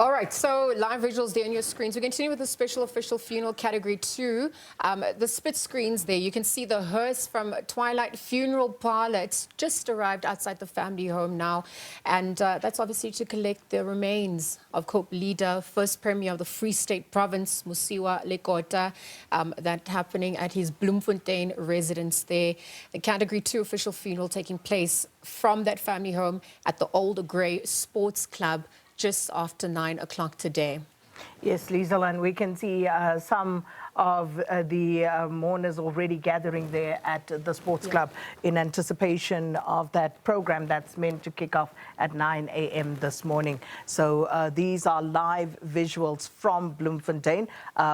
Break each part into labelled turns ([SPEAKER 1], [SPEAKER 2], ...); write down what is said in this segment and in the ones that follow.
[SPEAKER 1] All right, so live visuals there on your screens. We continue with the special official funeral category 2. The split screens there, you can see the hearse from Twilight Funeral Parlour. It's just arrived outside the family home now. And that's obviously to collect the remains of COPE leader, first Premier of the Free State Province, Mosioua Lekota. That happening at his Bloemfontein residence there. The category 2 official funeral taking place from that family home at the Old Grey Sports Club just after 9 o'clock today.
[SPEAKER 2] Yes, Liesel, and we can see some of the mourners already gathering there at the sports club in anticipation of that program that's meant to kick off at 9 a.m. this morning. So these are live visuals from Bloemfontein,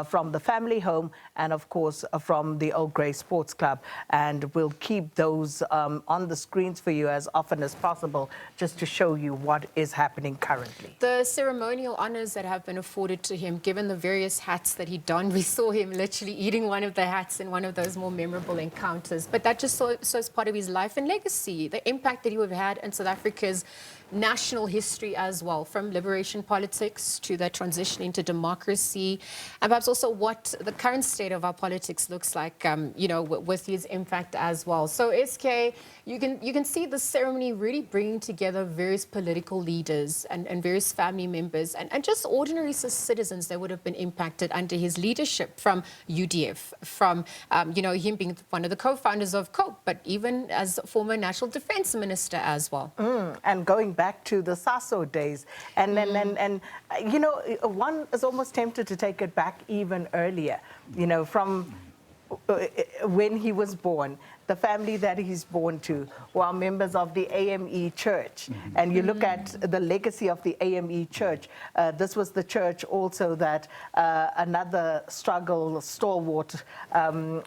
[SPEAKER 2] from the family home, and of course from the Old Grey Sports Club. And we'll keep those on the screens for you as often as possible, just to show you what is happening currently.
[SPEAKER 1] The ceremonial honors that have been afforded to him, given the various hats that he donned, we saw him literally eating one of the hats in one of those more memorable encounters. But that just shows part of his life and legacy, the impact that he would have had in South Africa's national history as well, from liberation politics to the transition into democracy, and perhaps also what the current state of our politics looks like, you know, with his impact as well. So SK, you can see the ceremony really bringing together various political leaders and various family members and just ordinary citizens that would have been impacted under his leadership, from UDF, from, you know, him being one of the co-founders of COPE, but even as former National Defence Minister as well.
[SPEAKER 2] And going back to the SASO days, and then you know, one is almost tempted to take it back even earlier, you know, from when he was born. The family that he's born to were members of the AME Church. And you look at the legacy of the AME Church. This was the church also that another struggle stalwart,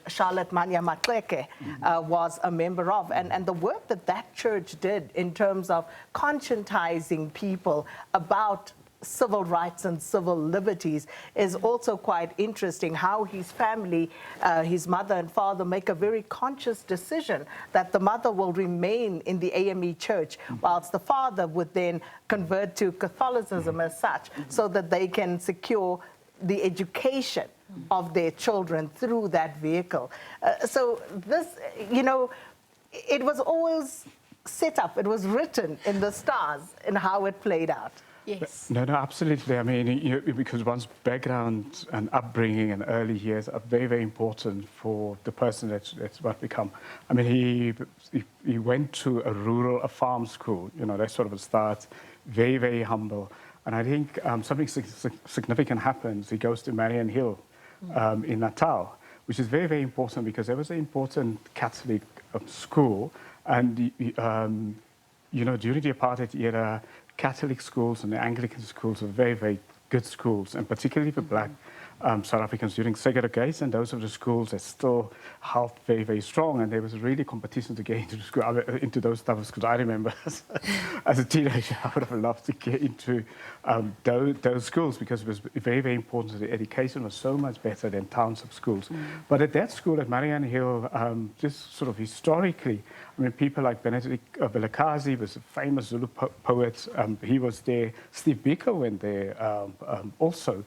[SPEAKER 2] Charlotte Manya Matleke, was a member of. And the work that that church did in terms of conscientizing people about civil rights and civil liberties is also quite interesting. How his family, his mother and father, make a very conscious decision that the mother will remain in the AME Church, whilst the father would then convert to Catholicism as such, so that they can secure the education of their children through that vehicle. So this, you know, it was always set up, it was written in the stars in how it played out.
[SPEAKER 1] Yes.
[SPEAKER 3] No, absolutely. I mean, because one's background and upbringing and early years are very, very important for the person that's what become. I mean, he went to a farm school, you know, that's sort of a start, very, very humble. And I think something significant happens. He goes to Marion Hill in Natal, which is very, very important, because there was an important Catholic school. And, you know, during the apartheid era, Catholic schools and the Anglican schools are very, very good schools, and particularly for black South Africans during segregation. Those are the schools that still held very, very strong, and there was really competition to get into the school, into those type of schools. I remember as a teenager, I would have loved to get into those schools, because it was very, very important. The education was so much better than township schools. But at that school at Marion Hill, just sort of historically, I mean, people like Benedict Vilakazi was a famous Zulu poet. He was there. Steve Biko went there also.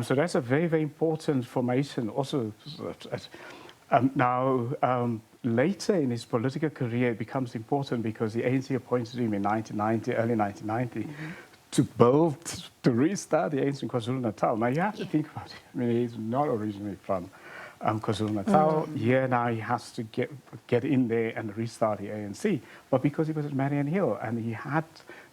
[SPEAKER 3] So that's a very, very important formation also. Now, later in his political career, it becomes important because the ANC appointed him in 1990, early 1990, to restart the ANC in KwaZulu-Natal. Now, you have to think about it. I mean, he's not originally from KwaZulu-Natal. Here now he has to get in there and restart the ANC. But because he was at Marion Hill and he had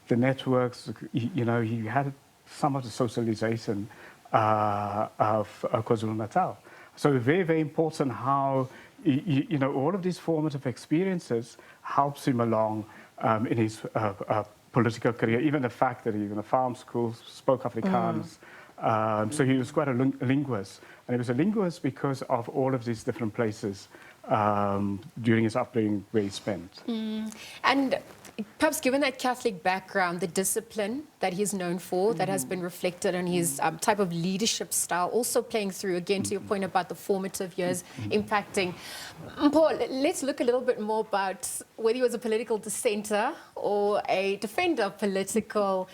[SPEAKER 3] the networks, you know, he had some of the socialization of KwaZulu-Natal. So very, very important how, you know, all of these formative experiences helps him along in his political career. Even the fact that he was in a farm school, spoke Afrikaans. So he was quite a linguist. And he was a linguist because of all of these different places during his upbringing where he spent.
[SPEAKER 1] And perhaps given that Catholic background, the discipline that he's known for, that has been reflected on his type of leadership style, also playing through, again, to your point about the formative years impacting. Paul, let's look a little bit more about whether he was a political dissenter or a defender of political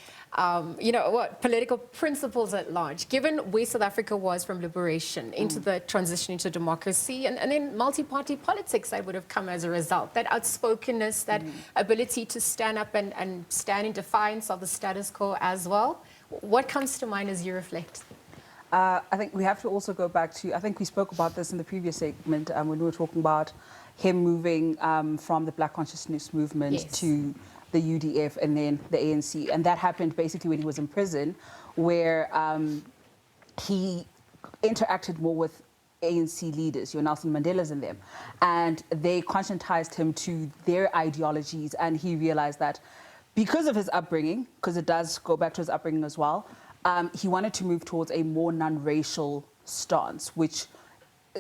[SPEAKER 1] you know, what political principles at large, given where South Africa was from liberation into the transition into democracy, and then multi-party politics that would have come as a result, that outspokenness, that ability to stand up and stand in defiance of the status quo as well. What comes to mind as you reflect?
[SPEAKER 4] I think we have to also go back to, I think we spoke about this in the previous segment when we were talking about him moving from the Black Consciousness Movement to the UDF and then the ANC. And that happened basically when he was in prison, where he interacted more with ANC leaders, your Nelson Mandela's and them. And they conscientized him to their ideologies. And he realized that because of his upbringing, because it does go back to his upbringing as well, he wanted to move towards a more non-racial stance, which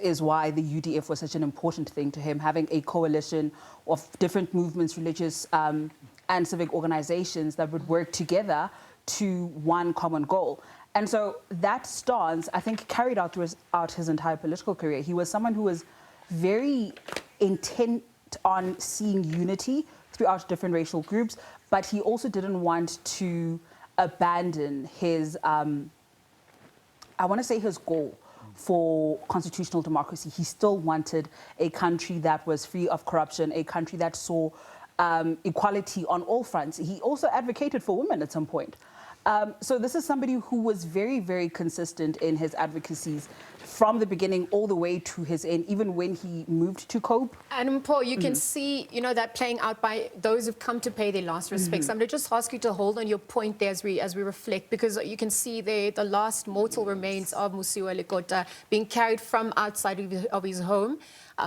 [SPEAKER 4] is why the UDF was such an important thing to him, having a coalition of different movements, religious and civic organizations that would work together to one common goal. And so that stance, I think, carried out throughout his entire political career. He was someone who was very intent on seeing unity throughout different racial groups, but he also didn't want to abandon his, I want to say his goal for constitutional democracy. He still wanted a country that was free of corruption, a country that saw equality on all fronts. He also advocated for women at some point. So this is somebody who was very, very consistent in his advocacies from the beginning all the way to his end, even when he moved to COPE.
[SPEAKER 1] And Paul, you can see, you know, that playing out by those who've come to pay their last respects. I'm going to just ask you to hold on your point there as we reflect, because you can see there the last mortal remains of Mosioua Lekota being carried from outside of his home,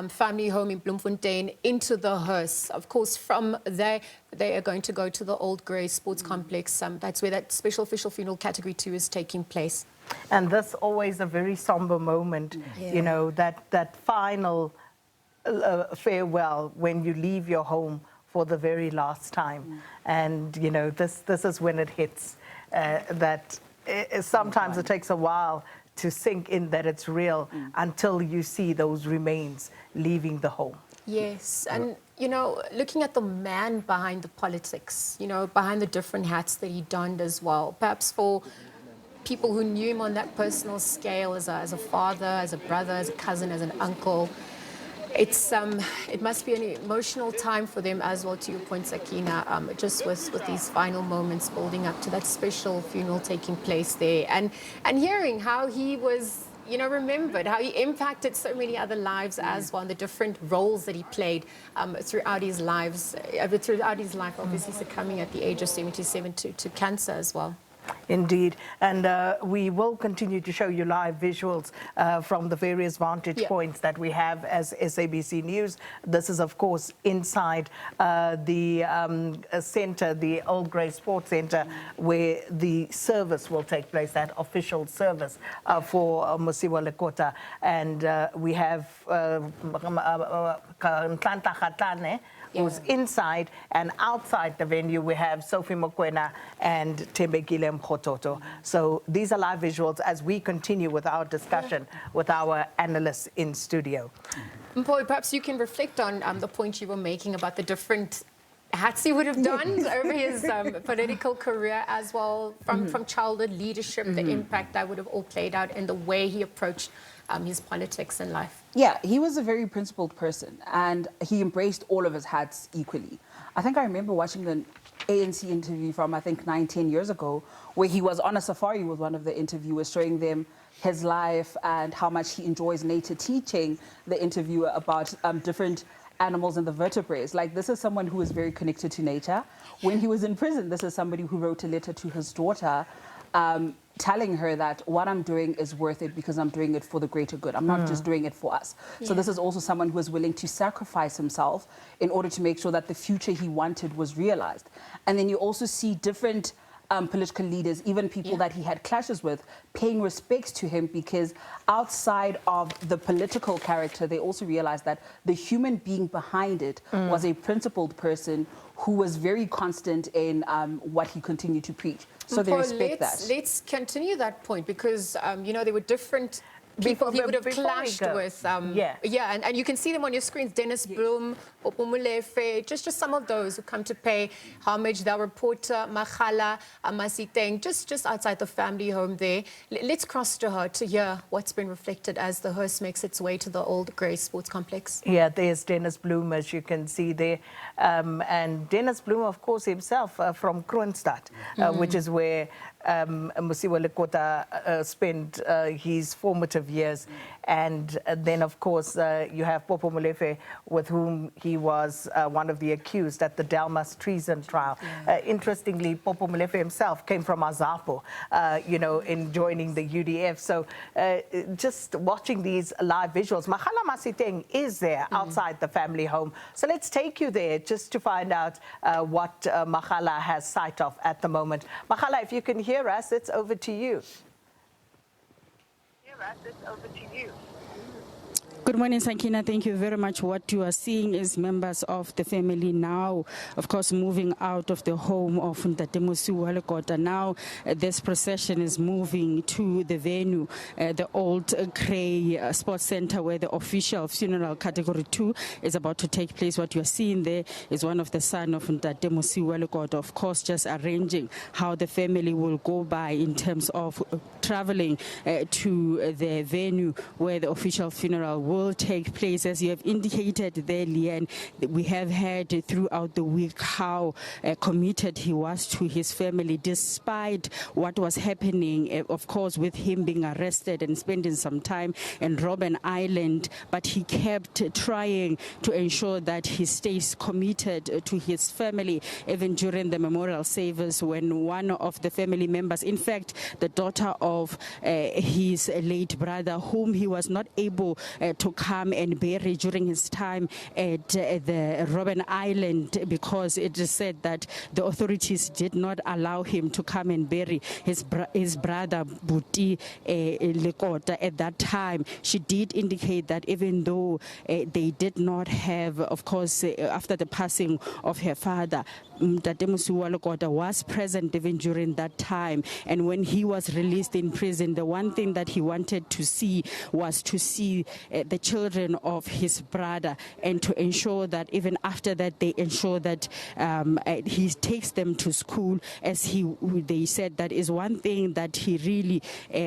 [SPEAKER 1] family home in Bloemfontein, into the hearse. Of course, from there, they are going to go to the Old Grey Sports Complex. That's where that special official funeral category 2 is taking place.
[SPEAKER 2] And this always a very somber moment, you know, that final farewell when you leave your home for the very last time. And, you know, this is when it hits, that sometimes it takes a while to sink in that it's real until you see those remains leaving the home.
[SPEAKER 1] Yes, and, you know, looking at the man behind the politics, you know, behind the different hats that he donned as well, perhaps for people who knew him on that personal scale as a father, as a brother, as a cousin, as an uncle. It must be an emotional time for them as well, to your point, Sakina, just with these final moments building up to that special funeral taking place there, and hearing how he was, you know, remembered, how he impacted so many other lives as well, and the different roles that he played throughout his life, obviously succumbing at the age of 77 to cancer as well.
[SPEAKER 2] Indeed, and we will continue to show you live visuals from the various vantage points that we have as SABC News. This is, of course, inside the centre, the Old Grey Sports Centre, where the service will take place, that official service for Mosioua Lekota. And we have Ntlantla Kgatlana, who's inside, and outside the venue we have Sophie Mokoena and Tembekile Mkhototo. So these are live visuals as we continue with our discussion with our analysts in studio.
[SPEAKER 1] Paul, perhaps you can reflect on the point you were making about the different hats he would have done over his political career as well, from childhood leadership, the impact that would have all played out in the way he approached his politics and life.
[SPEAKER 4] Yeah, he was a very principled person, and he embraced all of his hats equally. I think I remember watching the ANC interview from, I think, 9-10 years ago, where he was on a safari with one of the interviewers, showing them his life and how much he enjoys nature, teaching the interviewer about different animals and the vertebrates. Like, this is someone who is very connected to nature. When he was in prison, this is somebody who wrote a letter to his daughter telling her that what I'm doing is worth it because I'm doing it for the greater good. I'm not just doing it for us. So this is also someone who was willing to sacrifice himself in order to make sure that the future he wanted was realized. And then you also see different political leaders, even people that he had clashes with, paying respects to him, because outside of the political character, they also realized that the human being behind it was a principled person who was very constant in what he continued to preach. So they respect that.
[SPEAKER 1] Let's continue that point, because, you know, there were different people he would have
[SPEAKER 2] before we
[SPEAKER 1] clashed
[SPEAKER 2] go.
[SPEAKER 1] with.
[SPEAKER 2] Yeah.
[SPEAKER 1] And you can see them on your screens. Dennis Bloem, Popo Molefe, just some of those who come to pay homage. The reporter, Makhala Amasiteng, just outside the family home there. Let's cross to her to hear what's been reflected as the hearse makes its way to the old Grey Sports Complex.
[SPEAKER 2] Yeah, there's Dennis Bloem, as you can see there. And Dennis Bloem, of course, himself from Kroonstad, which is where Mosioua Lekota spent his formative years. And then, of course, you have Popo Molefe, with whom he was one of the accused at the Delmas treason trial. Interestingly, Popo Molefe himself came from Azapo, in joining the UDF. So just watching these live visuals, Makhala Masiteng is there outside the family home. So let's take you there just to find out what Makhala has sight of at the moment. Makhala, if you can hear us, it's over to you.
[SPEAKER 5] Good morning, Sankina. Thank you very much. What you are seeing is members of the family now, of course, moving out of the home of Ntate Mosioua Lekota. Now, this procession is moving to the venue, the old Grey Sports Center, where the official funeral category 2 is about to take place. What you are seeing there is one of the sons of Ntate Mosioua Lekota, of course, just arranging how the family will go by in terms of traveling to the venue where the official funeral will take place. As you have indicated there, Leanne, we have heard throughout the week how committed he was to his family, despite what was happening, of course, with him being arrested and spending some time in Robben Island. But he kept trying to ensure that he stays committed to his family, even during the memorial service, when one of the family members, in fact, the daughter of his late brother, whom he was not able to come and bury during his time at the Robben Island, because it is said that the authorities did not allow him to come and bury his brother Buti Lekota at that time. She did indicate that even though they did not have, of course, after the passing of her father, Ntate Mosioua Lekota was present even during that time. And when he was released in prison, the one thing that he wanted to see was to see the children of his brother, and to ensure that even after that, they ensure that he takes them to school. As they said, that is one thing that he really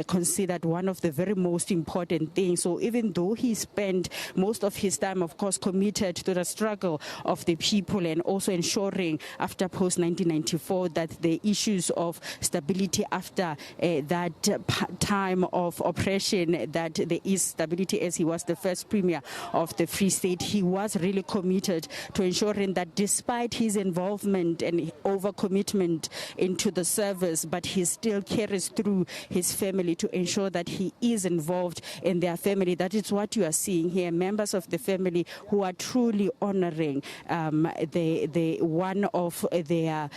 [SPEAKER 5] considered one of the very most important things. So even though he spent most of his time, of course, committed to the struggle of the people, and also ensuring after post-1994 that the issues of stability after that time of oppression, that there is stability, as he was the first premier of the Free State, he was really committed to ensuring that despite his involvement and overcommitment into the service, but he still carries through his family to ensure that he is involved in their family. That is what you are seeing here, members of the family who are truly honoring the one of their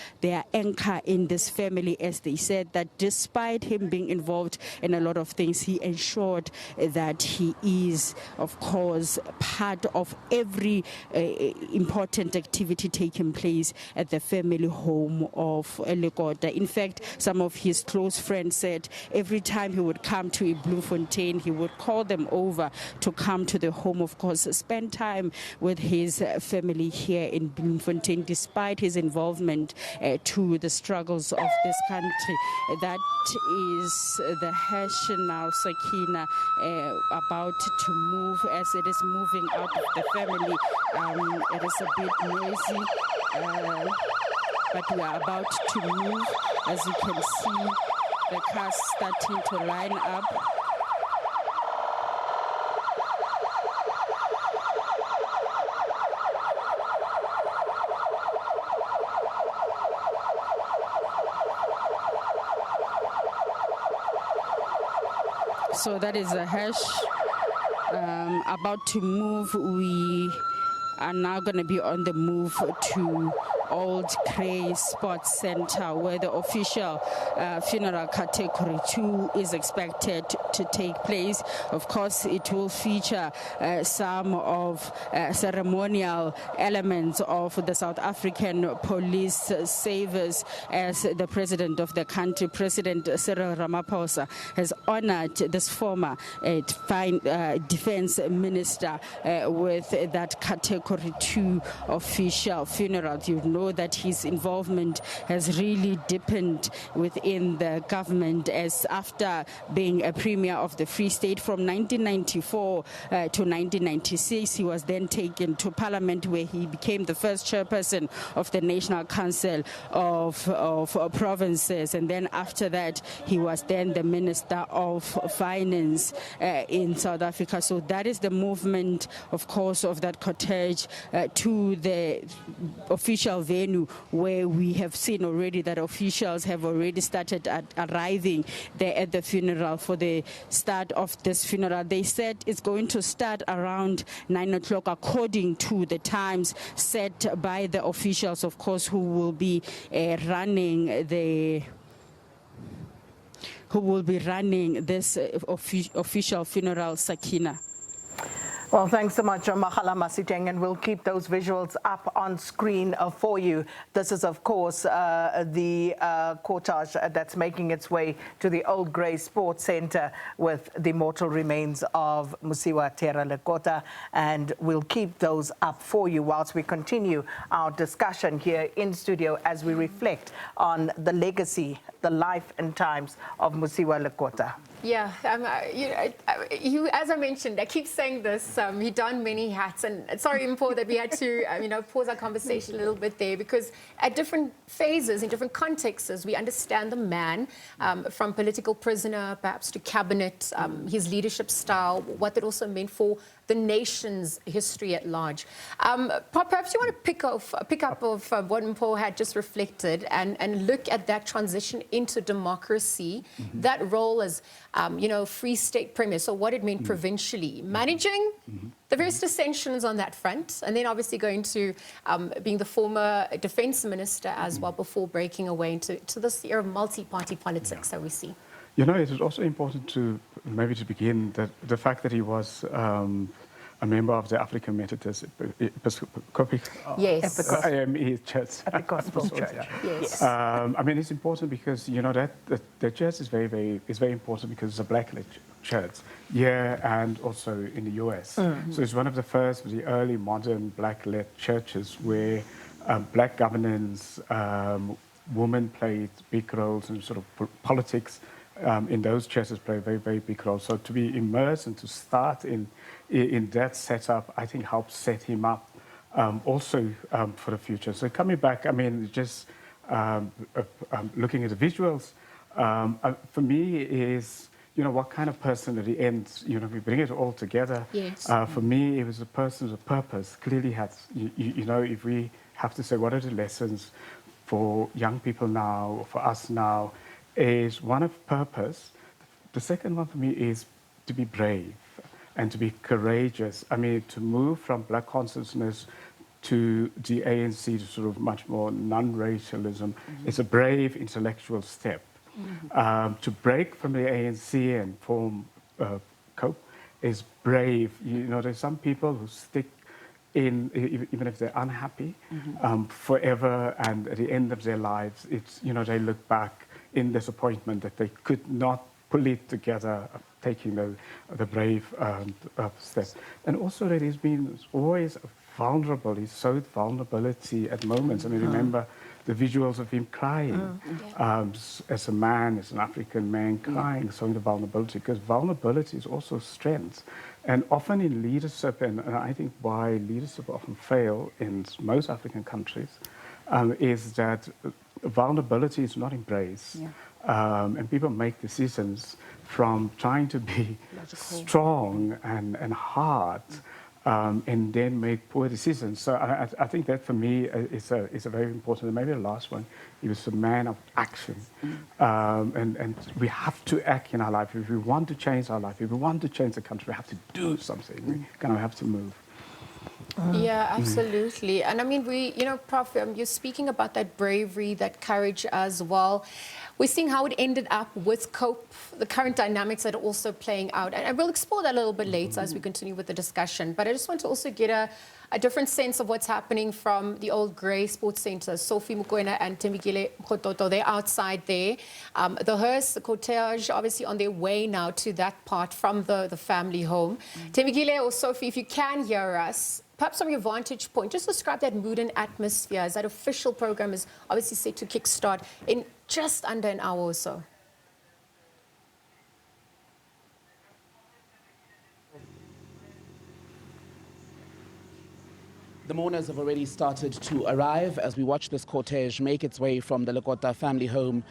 [SPEAKER 5] anchor in this family, as they said that despite him being involved in a lot of things, he ensured that he is, of course, part of every important activity taking place at the family home of Lekota. In fact, some of his close friends said every time he would come to Bloemfontein, he would call them over to come to the home, of course, spend time with his family here in Bloemfontein, despite his involvement to the struggles of this country. That is the hash now, Sakina, about to move, as it is moving out of the family. It is a bit noisy, but we are about to move. As you can see, the cars starting to line up. So that is a hash about to move. We are now going to be on the move to Old Grey Sports Center, where the official funeral category 2 is expected to take place. Of course, it will feature some of ceremonial elements of the South African police service, as the president of the country, President Cyril Ramaphosa, has honored this former defense minister with that category 2 official funeral. You know that his involvement has really deepened within the government, as after being a premier of the Free State from 1994 to 1996, he was then taken to Parliament, where he became the first chairperson of the National Council of Provinces, and then after that he was then the Minister of Finance in South Africa. So that is the movement, of course, of that cortege to the official venue, where we have seen already that officials have already started arriving there at the funeral for the start of this funeral. They said it's going to start around 9 o'clock, according to the times set by the officials, of course, who will be running this official funeral, Sakina.
[SPEAKER 2] Well, thanks so much, Magala Masiteng, and we'll keep those visuals up on screen for you. This is, of course, the cortege that's making its way to the Old Grey Sports Center with the mortal remains of Mosioua Lekota, and we'll keep those up for you whilst we continue our discussion here in studio as we reflect on the legacy, the life and times of Mosioua Lekota.
[SPEAKER 1] Yeah, as I mentioned, I keep saying this, he donned many hats, and sorry, Mpo, that we had to, pause our conversation a little bit there, because at different phases, in different contexts, we understand the man, from political prisoner, perhaps to cabinet, his leadership style, what that also meant for the nation's history at large. Perhaps you want to pick up of what Mpo had just reflected and look at that transition into democracy, that role as, Free State Premier, so what it meant provincially, managing the various dissensions on that front, and then obviously going to being the former defense minister as well, before breaking away into this era of multi-party politics that we see.
[SPEAKER 3] It is also important to begin that the fact that he was a member of the African Methodist Episcopal Church.
[SPEAKER 2] Episcopal Church.
[SPEAKER 1] Yes.
[SPEAKER 3] It's important because that the church is very important, because it's a black-led church here and also in the US. So it's one of the first, the early modern black-led churches where black governance, women played big roles in sort of politics. In those churches play a very big role. So to be immersed and to start in that setup, I think helps set him up also for the future. So coming back, just looking at the visuals, for me is, what kind of person at the end, we bring it all together.
[SPEAKER 1] Yes.
[SPEAKER 3] For me, it was a person with purpose, clearly had, if we have to say, what are the lessons for young people now, or for us now, is one of purpose. The second one for me is to be brave and to be courageous. To move from black consciousness to the ANC to sort of much more non-racialism. It's a brave intellectual step. To break from the ANC and form COPE is brave. There's some people who stick in, even if they're unhappy, forever, and at the end of their lives, it's, they look back in disappointment that they could not pull it together, taking the brave steps. And also that he's been always vulnerable. He showed vulnerability at moments. Remember the visuals of him crying as a man, as an African man, crying, showing the vulnerability, because vulnerability is also strength. And often in leadership, and I think why leadership often fail in most African countries, is that vulnerability is not embraced. And people make decisions from trying to be strong and hard, and then make poor decisions. So I think that for me is a very important, and maybe the last one, he was a man of action. And we have to act in our life. If we want to change our life, if we want to change the country, we have to do something. We kind of have to move.
[SPEAKER 1] Yeah, absolutely. And I mean, Prof, you're speaking about that bravery, that courage as well. We're seeing how it ended up with COPE, the current dynamics that are also playing out. And we'll explore that a little bit later as we continue with the discussion. But I just want to also get a different sense of what's happening from the Old Grey Sports Centre. Sophie Mokoena and Thembekile Mkhototo, they're outside there. The hearse, the cortege, obviously on their way now to that part from the family home. Thembekile or Sophie, if you can hear us, perhaps from your vantage point, just describe that mood and atmosphere as that official program is obviously set to kickstart in just under an hour or so.
[SPEAKER 6] The mourners have already started to arrive as we watch this cortege make its way from the Lekota family home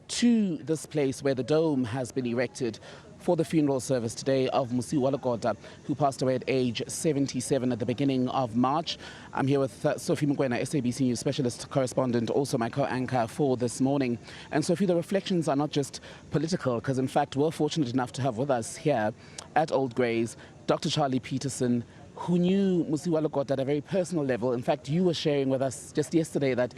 [SPEAKER 6] to this place where the dome has been erected for the funeral service today of Mosioua Lekota, who passed away at age 77 at the beginning of March. I'm here with Sophie Mokoena, SABC News specialist correspondent, also my co-anchor for this morning. And Sophie, the reflections are not just political, because in fact we're fortunate enough to have with us here at Old Grey's Dr. Charlie Peterson, who knew Mosioua Lekota at a very personal level. In fact, you were sharing with us just yesterday that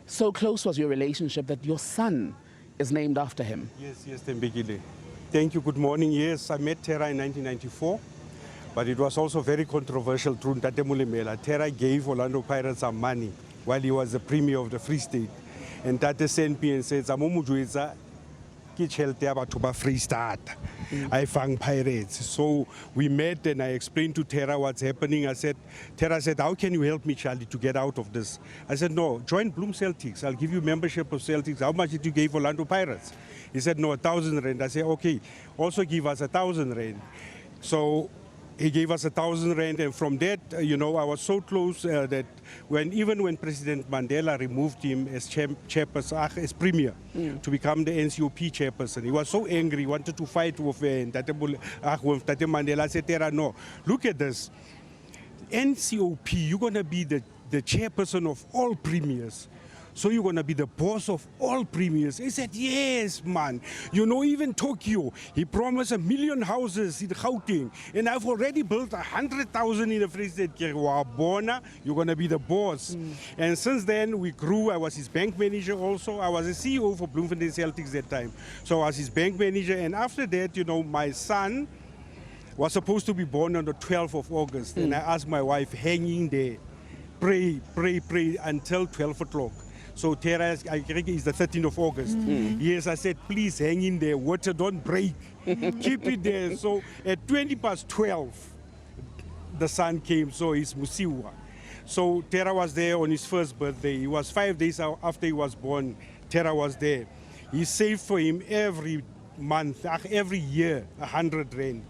[SPEAKER 6] so close was your relationship that your son is named after him.
[SPEAKER 7] Yes, Thembekile. Thank you. Good morning. Yes, I met Tera in 1994, but it was also very controversial through Ntate Molemela. Tera gave Orlando Pirates some money while he was the Premier of the Free State. And Tate sent me and said, Free State. I found Pirates. So we met and I explained to Tera what's happening. Tera said, how can you help me, Charlie, to get out of this? I said, no, join Bloom Celtics. I'll give you membership of Celtics. How much did you give Orlando Pirates? He said, no, 1,000 rand. I said, okay, also give us 1,000 rand. So he gave us 1,000 rand, and from that, I was so close that even when President Mandela removed him as chairperson, as premier, to become the NCOP chairperson, he was so angry, wanted to fight with Tate Mandela. I said, Tera, no, look at this. NCOP, you're going to be the chairperson of all premiers. So you're going to be the boss of all premiers. He said, yes, man. Even Tokyo, he promised 1 million houses in Gauteng. And I've already built 100,000 in the Free State. You're going to be the boss. And since then, we grew. I was his bank manager also. I was a CEO for Bloemfontein Celtics that time. So I was his bank manager. And after that, my son was supposed to be born on the 12th of August. And I asked my wife, hanging there, pray until 12 o'clock. So Tera, I think it's the 13th of August. Yes, I said, please hang in there. Water don't break. Keep it there. So at 12:20, the son came. So it's Mosioua. So Tera was there on his first birthday. It was 5 days after he was born. Tera was there. He saved for him every month, every year, 100 rand.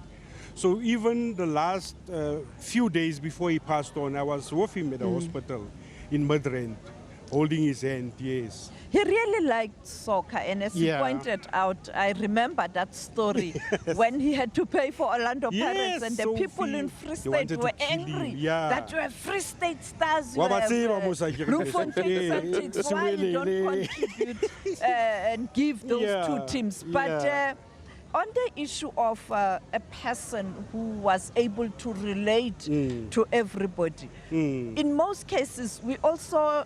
[SPEAKER 7] So even the last few days before he passed on, I was with him at the hospital in Midrand, holding his hand, yes.
[SPEAKER 8] He really liked soccer, and as he pointed out, I remember that story when he had to pay for Orlando Pirates, and the people in Free State were angry that you have Free State stars, you have Bloemfontein Celtics, why you don't contribute and give those two teams. But on the issue of a person who was able to relate to everybody, in most cases we also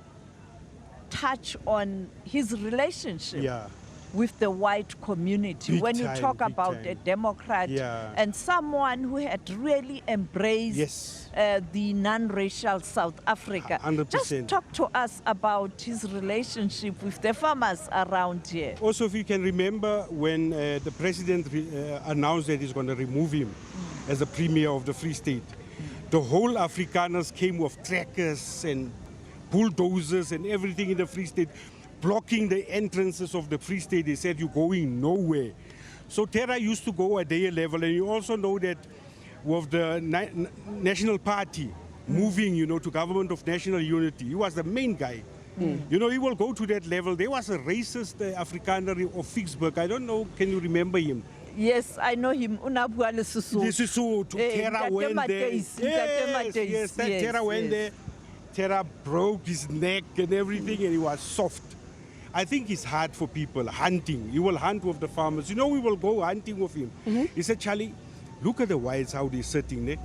[SPEAKER 8] touch on his relationship with the white community. When you talk about a Democrat and someone who had really embraced the non-racial South Africa.
[SPEAKER 7] 100%.
[SPEAKER 8] Just talk to us about his relationship with the farmers around here.
[SPEAKER 7] Also, if you can remember when the president announced that he's going to remove him as the premier of the Free State, the whole Afrikaners came with trackers and bulldozers and everything in the Free State, blocking the entrances of the Free State. They said, you're going nowhere. So Tera used to go at their level, and you also know that with the National Party moving, to government of national unity, he was the main guy. He will go to that level. There was a racist Afrikaner of Vicksburg. I don't know, can you remember him?
[SPEAKER 8] Yes, I know him.
[SPEAKER 7] Tera went there. Yes, Tera went there. Tera broke his neck and everything, and he was soft. I think it's hard for people hunting. He will hunt with the farmers. We will go hunting with him. He said, Charlie, look at the whites, how they're sitting there.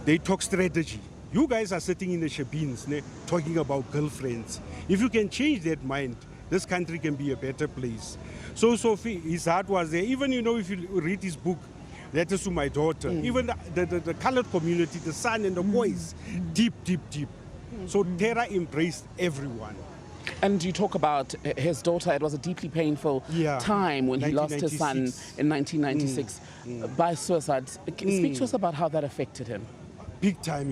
[SPEAKER 7] They talk strategy. you guys are sitting in the shebeens talking about girlfriends. If you can change that mind, this country can be a better place. So Sophie, his heart was there. Even, if you read his book, Letters to My Daughter, even the colored community, the son and the boys, deep. So Terra embraced everyone.
[SPEAKER 6] And you talk about his daughter. It was a deeply painful time when he lost his son in 1996 by suicide. Speak to us about how that affected him.
[SPEAKER 7] Big time,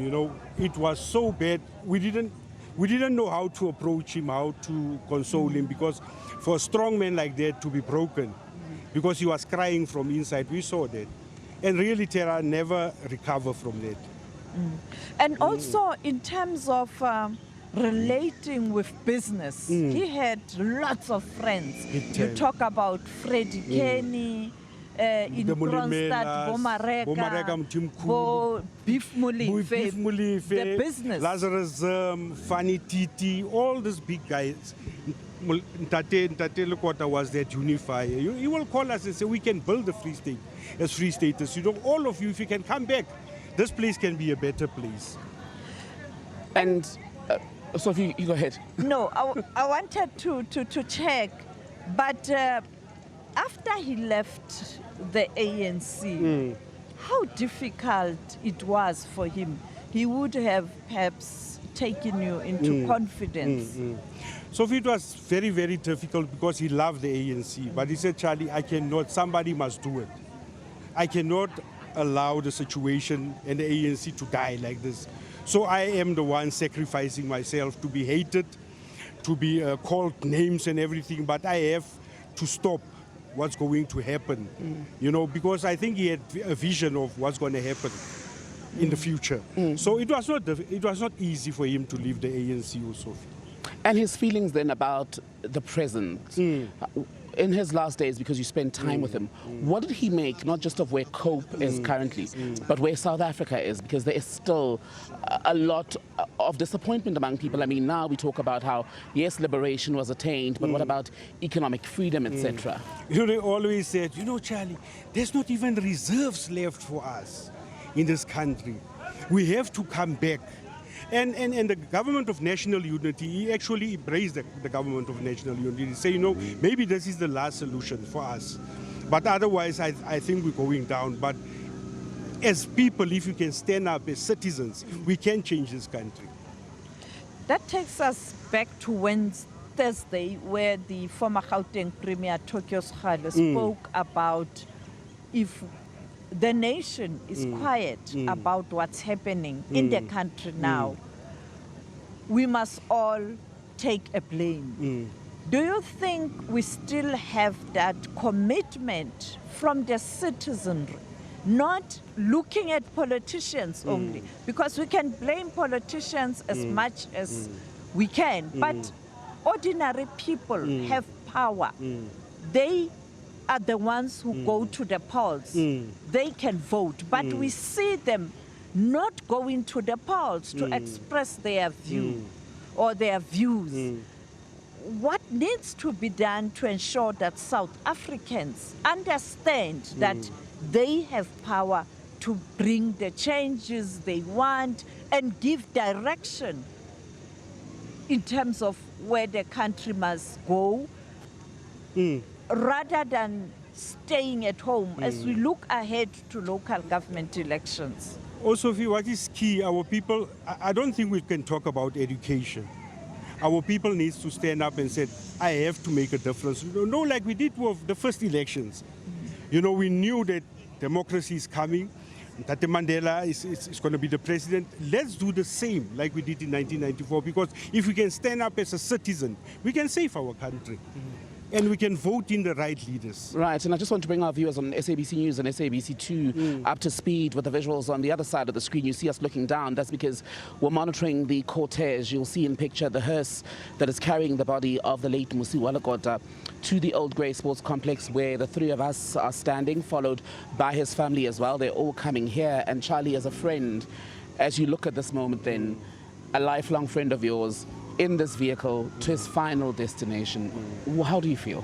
[SPEAKER 7] It was so bad. We didn't know how to approach him, how to console him, because for a strong man like that to be broken, because he was crying from inside, we saw that. And really, Terra never recovered from that.
[SPEAKER 8] And also, in terms of relating with business, he had lots of friends. You talk about Freddie Kenny, in Kronstadt, Bomarega, Beef Mulife, the business.
[SPEAKER 7] Lazarus, Fanny Titi, all these big guys. Ntate Lekota was that unifier. He will call us and say, we can build the Free State as Free Staters. All of you, if you can come back, this place can be a better place.
[SPEAKER 6] And so if you go ahead.
[SPEAKER 8] No, I wanted to check, but after he left the ANC, how difficult it was for him. He would have perhaps taken you into confidence.
[SPEAKER 7] So it was very, very difficult because he loved the ANC. But he said, Charlie, I cannot, somebody must do it. I cannot allow the situation and the ANC to die like this. So I am the one sacrificing myself to be hated, to be called names and everything, but I have to stop what's going to happen, because I think he had a vision of what's going to happen in the future. So it was not easy for him to leave the ANC also.
[SPEAKER 6] And his feelings then about the present. In his last days, because you spent time with him, what did he make, not just of where COPE is currently, but where South Africa is? Because there is still a lot of disappointment among people. I mean, now we talk about how, yes, liberation was attained, but what about economic freedom, etc.?
[SPEAKER 7] They always said, Charlie, there's not even reserves left for us in this country. We have to come back. And the government of national unity, he actually embraced the government of national unity. Say, maybe this is the last solution for us. But otherwise, I think we're going down. But as people, if you can stand up as citizens, we can change this country.
[SPEAKER 8] That takes us back to Thursday, where the former Gauteng Premier Tokyo Skhale spoke about if the nation is quiet about what's happening in the country now, we must all take a blame. Do you think we still have that commitment from the citizenry, not looking at politicians only? Because we can blame politicians as much as we can, but ordinary people have power. They are the ones who go to the polls. They can vote, but we see them not going to the polls to express their view or their views. What needs to be done to ensure that South Africans understand that they have power to bring the changes they want and give direction in terms of where the country must go, rather than staying at home as we look ahead to local government elections?
[SPEAKER 7] Also, what is key, our people, I don't think we can talk about education. Our people needs to stand up and say, I have to make a difference. Like we did with the first elections. We knew that democracy is coming. Tate Mandela is going to be the president. Let's do the same like we did in 1994, because if we can stand up as a citizen, we can save our country. And we can vote in the right leaders.
[SPEAKER 6] Right, and I just want to bring our viewers on SABC News and SABC 2 up to speed with the visuals on the other side of the screen. You see us looking down. That's because we're monitoring the cortege. You'll see in picture the hearse that is carrying the body of the late Mosioua Lekota to the Old Grey Sports Complex, where the three of us are standing, followed by his family as well. They're all coming here. And Charlie, as a friend, as you look at this moment then, a lifelong friend of yours, in this vehicle to his final destination. How do you feel?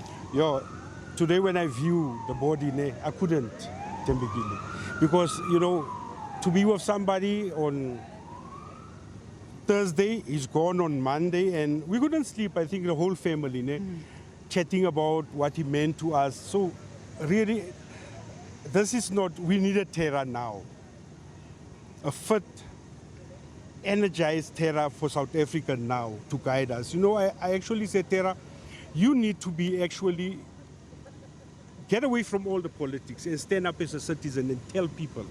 [SPEAKER 7] Today when I view the body, I couldn't, Tembekile, because, to be with somebody on Thursday, he's gone on Monday, and we couldn't sleep, I think the whole family, chatting about what he meant to us. So really, this is not, we need a Terra now. A fit, energized Terra for South Africa now to guide us. You know, I actually said, Terra, you need to be actually, get away from all the politics and stand up as a citizen and tell people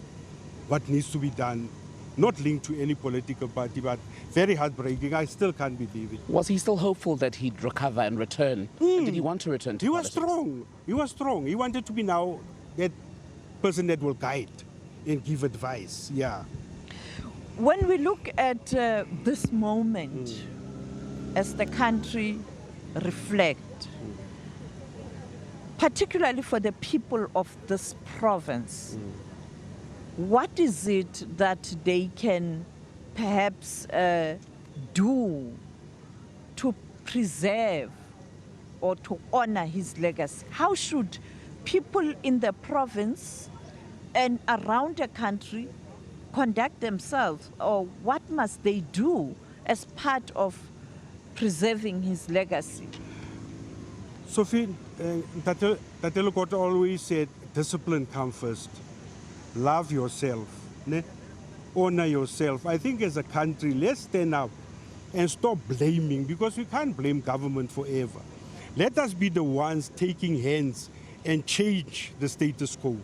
[SPEAKER 7] what needs to be done. Not linked to any political party, but very heartbreaking. I still can't believe it.
[SPEAKER 6] Was he still hopeful that he'd recover and return? And did he want to return to politics?
[SPEAKER 7] He was strong. He was strong. He wanted to be now that person that will guide and give advice. Yeah.
[SPEAKER 8] When we look at this moment as the country reflect, particularly for the people of this province, what is it that they can perhaps do to preserve or to honor his legacy? How should people in the province and around the country conduct themselves, or what must they do as part of preserving his legacy?
[SPEAKER 7] Sophie, Tate Lekota always said, discipline comes first. Love yourself, honor yourself. I think as a country, let's stand up and stop blaming, because we can't blame government forever. Let us be the ones taking hands and change the status quo.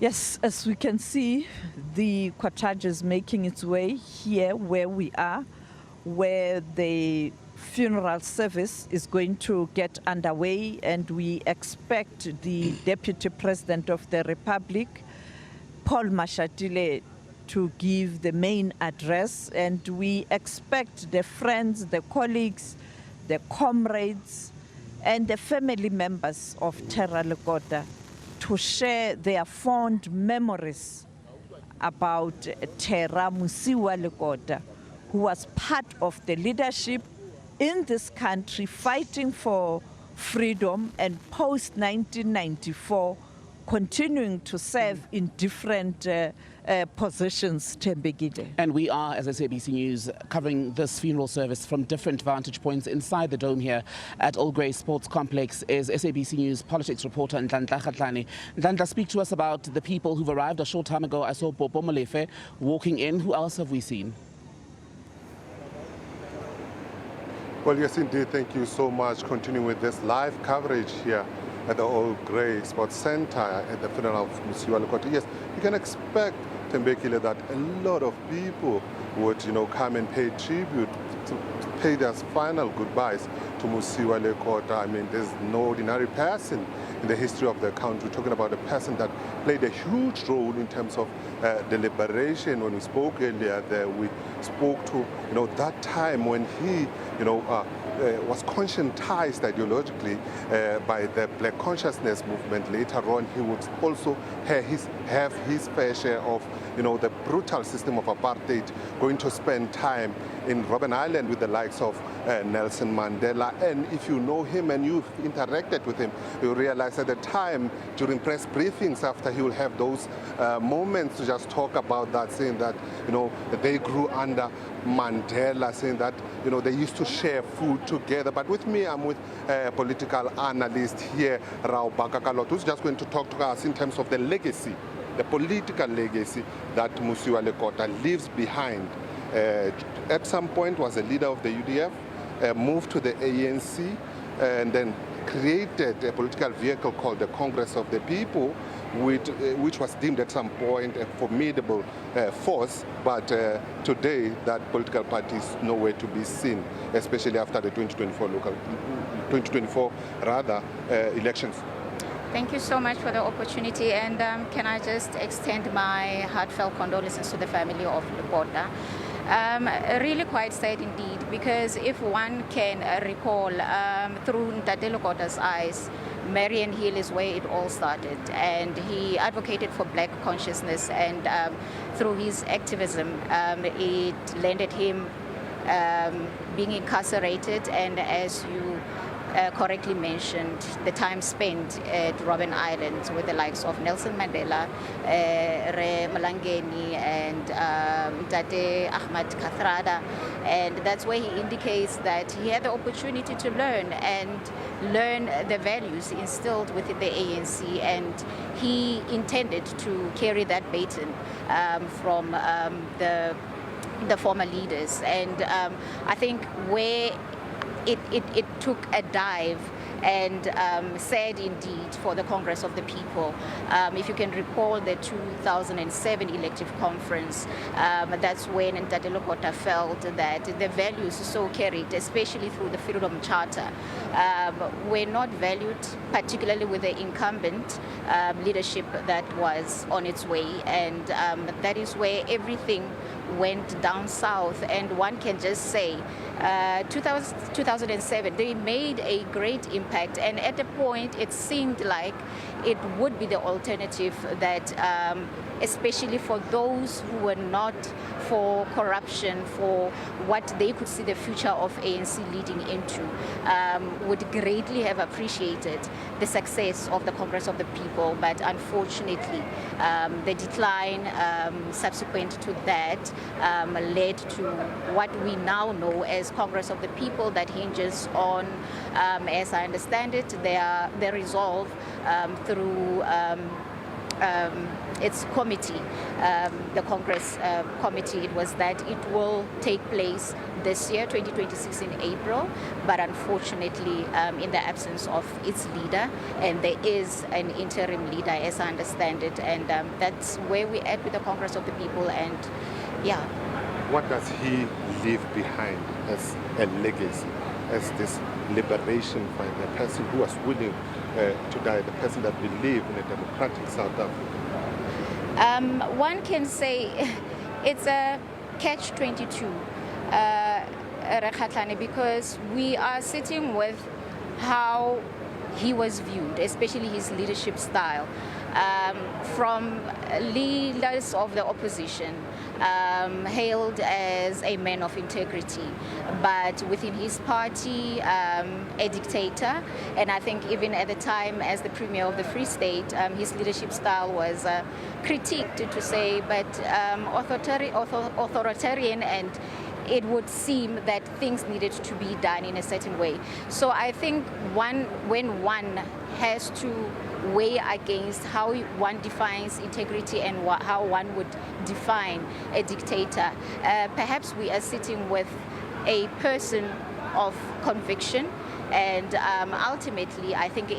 [SPEAKER 8] Yes, as we can see, the cortege is making its way here where we are, where the funeral service is going to get underway, and we expect the Deputy President of the Republic, Paul Mashatile, to give the main address, and we expect the friends, the colleagues, the comrades, and the family members of Terra Lekota to share their fond memories about Terra Mosioua Lekota, who was part of the leadership in this country fighting for freedom, and post-1994 continuing to serve in different positions.
[SPEAKER 6] And we are, as SABC News, covering this funeral service from different vantage points inside the dome here at Old Grey Sports Complex. Is SABC News politics reporter Nhlanhla Kgatlana. Nhlanhla, speak to us about the people who've arrived. A short time ago, I saw Popo Molefe walking in. Who else have we seen?
[SPEAKER 9] Well, yes, indeed. Thank you so much. Continuing with this live coverage here at the Old Grey Sports Center at the funeral of Mosioua Lekota. Yes, you can expect, Tembekile, that a lot of people would, come and pay tribute, to pay their final goodbyes to Mosioua Lekota. I mean, there's no ordinary person in the history of the country. We're talking about a person that played a huge role in terms of the liberation. When we spoke earlier there, we spoke to, that time when he, was conscientized ideologically by the Black Consciousness movement. Later on, he would also have his fair share of, the brutal system of apartheid, going to spend time in Robben Island with the likes of Nelson Mandela. And if you know him and you've interacted with him, you realize at the time, during press briefings after, he will have those moments to just talk about that, saying that, they grew under Mandela, saying that, they used to share food together. But with me, I'm with a political analyst here, Rao Bakakalot, who's just going to talk to us in terms of the legacy, the political legacy that Mosioua Lekota leaves behind. At some point was a leader of the UDF, moved to the ANC, and then created a political vehicle called the Congress of the People, which was deemed at some point a formidable force, but today that political party is nowhere to be seen, especially after the 2024 elections.
[SPEAKER 10] Thank you so much for the opportunity, and can I just extend my heartfelt condolences to the family of Lekota. Really quite sad indeed, because if one can recall through Tate Lekota's eyes, Marion Hill is where it all started, and he advocated for Black consciousness, and through his activism it landed him being incarcerated, and as you correctly mentioned the time spent at Robben Island with the likes of Nelson Mandela, Re Malangeni, and Tate Ahmad Kathrada. And that's where he indicates that he had the opportunity to learn the values instilled within the ANC, and he intended to carry that baton from the former leaders. And I think where it took a dive and sad indeed for the Congress of the People. If you can recall the 2007 elective conference, that's when Ntate Lekota felt that the values so carried, especially through the Freedom Charter, were not valued, particularly with the incumbent leadership that was on its way. And that is where everything went down south. And one can just say 2007, they made a great impact, and at a point it seemed like it would be the alternative that especially for those who were not for corruption, for what they could see the future of ANC leading into, would greatly have appreciated the success of the Congress of the People. But unfortunately, the decline subsequent to that led to what we now know as Congress of the People, that hinges on, as I understand it, their resolve through its committee, the Congress committee. It was that it will take place this year, 2026, in April, but unfortunately in the absence of its leader, and there is an interim leader, as I understand it, and that's where we're at with the Congress of the People. And yeah.
[SPEAKER 9] What does he leave behind as a legacy, as this liberation fighter, the person who was willing to die, the person that believed in a democratic South Africa?
[SPEAKER 10] One can say it's a catch-22, because we are sitting with how he was viewed, especially his leadership style, from leaders of the opposition, hailed as a man of integrity, but within his party, a dictator. And I think even at the time, as the Premier of the Free State, his leadership style was critiqued to say, but authoritarian, and it would seem that things needed to be done in a certain way. So I think when one has to weigh against how one defines integrity and how one would define a dictator, perhaps we are sitting with a person of conviction, and ultimately I think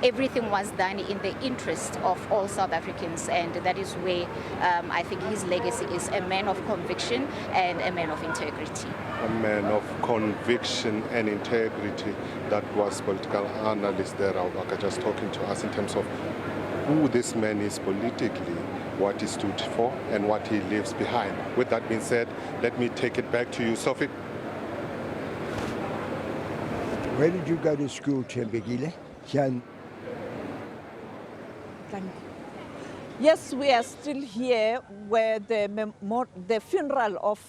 [SPEAKER 10] everything was done in the interest of all South Africans, and that is where I think his legacy is a man of conviction and a man of integrity.
[SPEAKER 9] A man of conviction and integrity. That was political analyst there, Awaka, just talking to us in terms of who this man is politically, what he stood for, and what he leaves behind. With that being said, let me take it back to you, Sophie.
[SPEAKER 11] Where did you go to school, Thembekile?
[SPEAKER 8] Yes, we are still here where the funeral of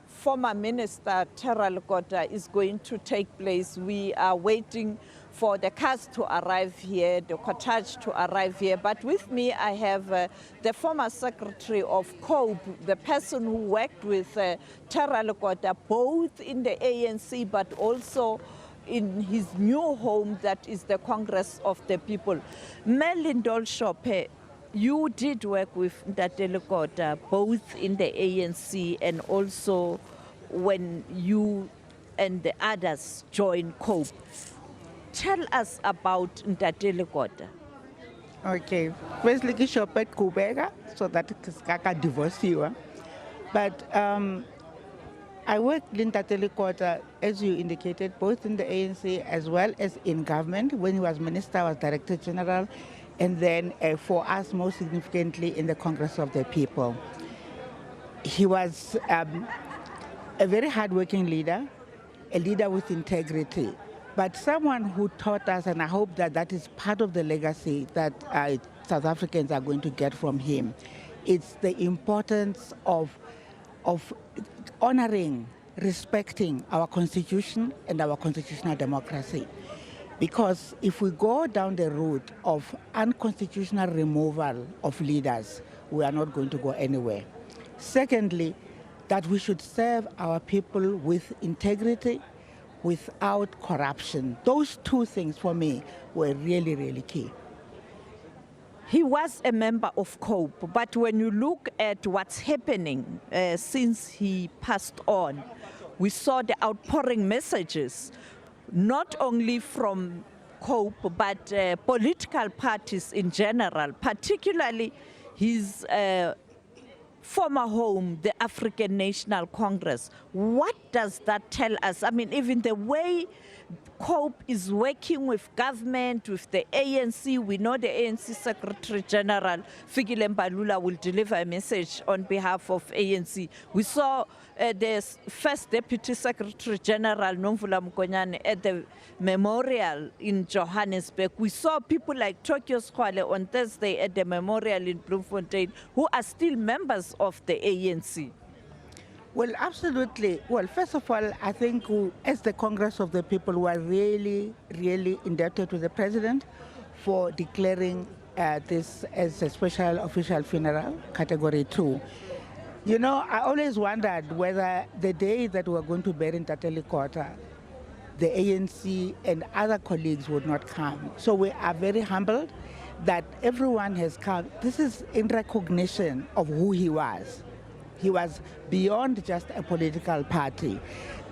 [SPEAKER 8] former Minister Terra Lekota is going to take place. We are waiting for the cars to arrive here, the cortege to arrive here. But with me, I have the former Secretary of COPE, the person who worked with Terra Lekota, both in the ANC but also in his new home, that is the Congress of the People. Melindol Shope, you did work with Ntate Lekota both in the ANC and also when you and the others joined COPE. Tell us about Ntate Lekota.
[SPEAKER 12] Okay, firstly, I shop at Kubega, so that is Kaka divorce you. But I worked in Ntate Lekota, as you indicated, both in the ANC as well as in government. When he was minister, I was Director General, and then for us, most significantly, in the Congress of the People. He was a very hardworking leader, a leader with integrity, but someone who taught us, and I hope that that is part of the legacy that South Africans are going to get from him. It's the importance of honoring respecting our constitution and our constitutional democracy. Because if we go down the route of unconstitutional removal of leaders, we are not going to go anywhere. Secondly, that we should serve our people with integrity, without corruption. Those two things for me were really, really key.
[SPEAKER 8] He was a member of COPE, but when you look at what's happening since he passed on, we saw the outpouring messages, not only from COPE, but political parties in general, particularly his former home, the African National Congress. What does that tell us? I mean, even the way COPE is working with government, with the ANC. We know the ANC Secretary General, Fikile Mbalula, will deliver a message on behalf of ANC. We saw the first Deputy Secretary General, Nomvula Mokonyane, at the memorial in Johannesburg. We saw people like Tokyo Squale on Thursday at the memorial in Bloemfontein, who are still members of the ANC.
[SPEAKER 12] Well, absolutely. Well, first of all, I think as the Congress of the People, we are really, really indebted to the President for declaring this as a special official funeral, Category 2. You know, I always wondered whether the day that we were going to bury Ntate Lekota, the ANC and other colleagues would not come. So we are very humbled that everyone has come. This is in recognition of who he was. He was beyond just a political party.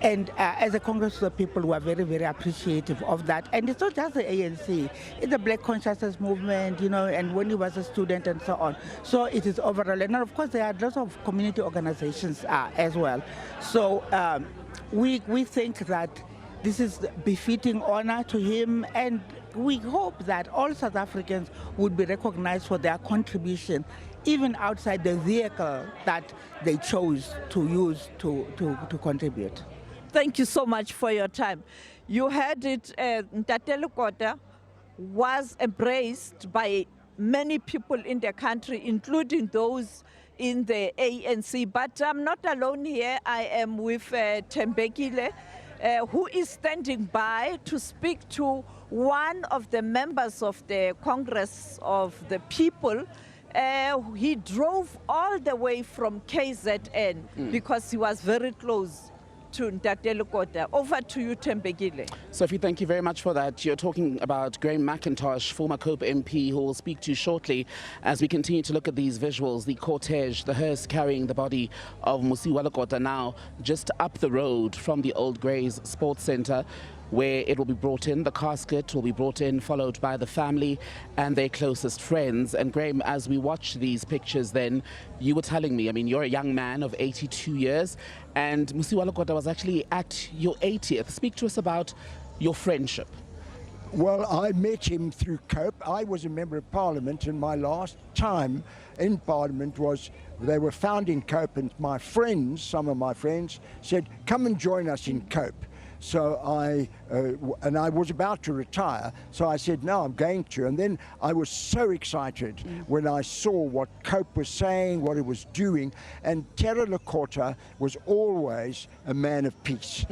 [SPEAKER 12] And as a Congress of the People, we are very, very appreciative of that. And it's not just the ANC, it's the Black Consciousness Movement, you know, and when he was a student and so on. So it is overall. And of course, there are lots of community organizations as well. So we think that this is befitting honor to him, and we hope that all South Africans would be recognized for their contribution, even outside the vehicle that they chose to use to contribute.
[SPEAKER 8] Thank you so much for your time. You heard it, Ntate Lekota was embraced by many people in the country, including those in the ANC. But I'm not alone here. I am with Thembekile, who is standing by to speak to one of the members of the Congress of the People. He drove all the way from KZN because he was very close to Ntate Lekota. Over to you, Thembekile.
[SPEAKER 6] Sophie, thank you very much for that. You're talking about Graham McIntosh, former COPE MP, who will speak to you shortly as we continue to look at these visuals, the cortege, the hearse carrying the body of Mosioua Lekota now just up the road from the Old Greys Sports Centre, where it will be brought in. The casket will be brought in, followed by the family and their closest friends. And Graham, as we watch these pictures then, you were telling me, I mean, you're a young man of 82 years, and Mosioua Lekota was actually at your 80th. Speak to us about your friendship.
[SPEAKER 11] Well, I met him through COPE. I was a member of Parliament, and my last time in Parliament was, they were founding COPE, and my friends, some of my friends, said, come and join us in COPE. So I was about to retire, so I said, no, I'm going to. And then I was so excited when I saw what COPE was saying, what it was doing. And Terra Lekota was always a man of peace.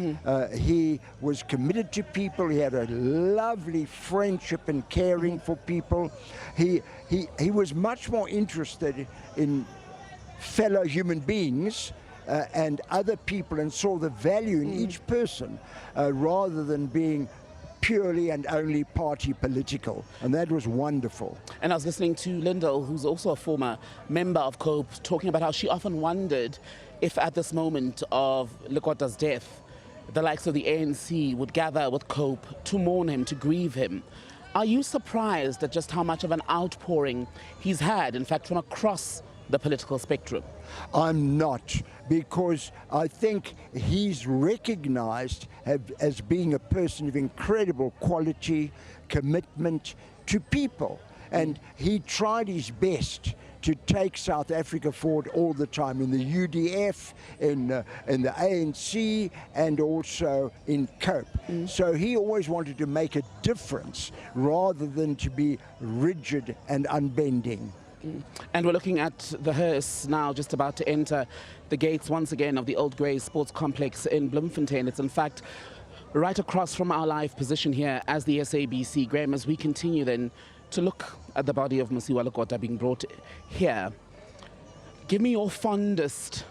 [SPEAKER 11] He was committed to people. He had a lovely friendship and caring for people. He was much more interested in fellow human beings and other people, and saw the value in each person rather than being purely and only party political. And that was wonderful.
[SPEAKER 6] And I was listening to Lyndall, who's also a former member of COPE, talking about how she often wondered if at this moment of Lekota's death, the likes of the ANC would gather with COPE to mourn him, to grieve him. Are you surprised at just how much of an outpouring he's had, in fact, from across the political spectrum?
[SPEAKER 11] I'm not, because I think he's recognized as being a person of incredible quality, commitment to people. And he tried his best to take South Africa forward all the time, in the UDF, in the ANC, and also in COPE. So he always wanted to make a difference rather than to be rigid and unbending.
[SPEAKER 6] And we're looking at the hearse now, just about to enter the gates once again of the Old Grey Sports Complex in Bloemfontein. It's in fact right across from our live position here as the SABC. Graham, as we continue then to look at the body of Mosioua Lekota being brought here, give me your fondest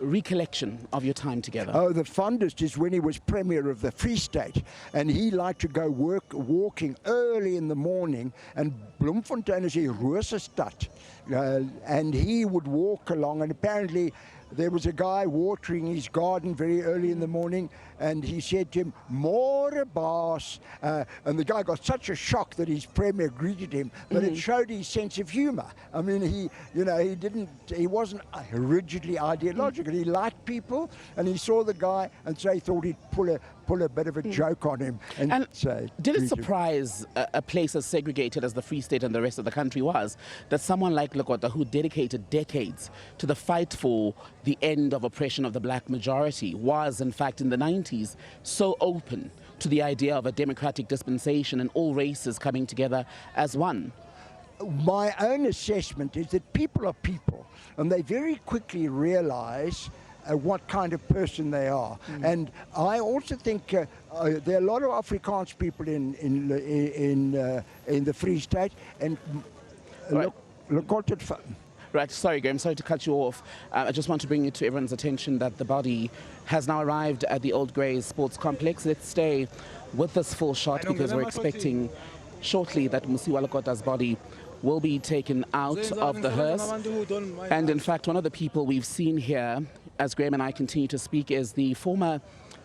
[SPEAKER 6] recollection of your time together.
[SPEAKER 11] Oh, the fondest is when he was Premier of the Free State, and he liked to go walking early in the morning, and Bloemfontein is a Rose stad, and he would walk along, and apparently there was a guy watering his garden very early in the morning, and he said to him, "More boss," and the guy got such a shock that his premier greeted him, but it showed his sense of humor. I mean, he wasn't rigidly ideological. He liked people, and he saw the guy, and so he thought he'd pull a bit of a joke on him. And say,
[SPEAKER 6] did it surprise a place as segregated as the Free State and the rest of the country was, that someone like Lekota, who dedicated decades to the fight for the end of oppression of the black majority, was in fact in the 90s so open to the idea of a democratic dispensation and all races coming together as one?
[SPEAKER 11] My own assessment is that people are people, and they very quickly realize what kind of person they are. And I also think there are a lot of Afrikaans people in the Free State, and Lekota.
[SPEAKER 6] Right, sorry, Graham, sorry to cut you off. I just want to bring it to everyone's attention that the body has now arrived at the Old Grey Sports Complex. Let's stay with this full shot because we're expecting shortly that Mosioua Lekota's body will be taken out of the hearse. And in fact, one of the people we've seen here, as Graham and I continue to speak, is the former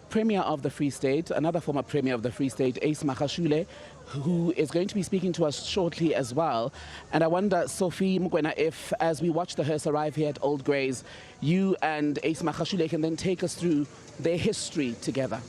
[SPEAKER 6] Premier of the Free State, another former Premier of the Free State, Ace Magashule, who is going to be speaking to us shortly as well. And I wonder, Sophie Mkwena, if as we watch the hearse arrive here at Old Grey's, you and Ace Magashule can then take us through their history together.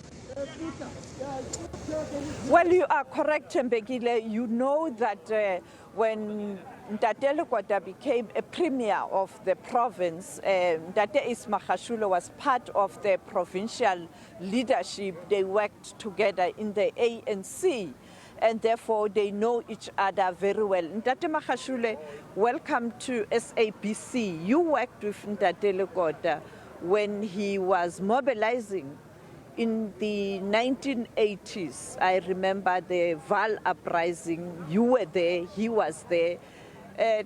[SPEAKER 8] Well, you are correct, Mbekile. You know that when Ntate Lekota became a premier of the province, Ntate Ace Magashule was part of the provincial leadership. They worked together in the ANC, and therefore they know each other very well. Ntate Magashule, welcome to SABC. You worked with Ntate Lekota when he was mobilizing in the 1980s. I remember the Val uprising. You were there, he was there.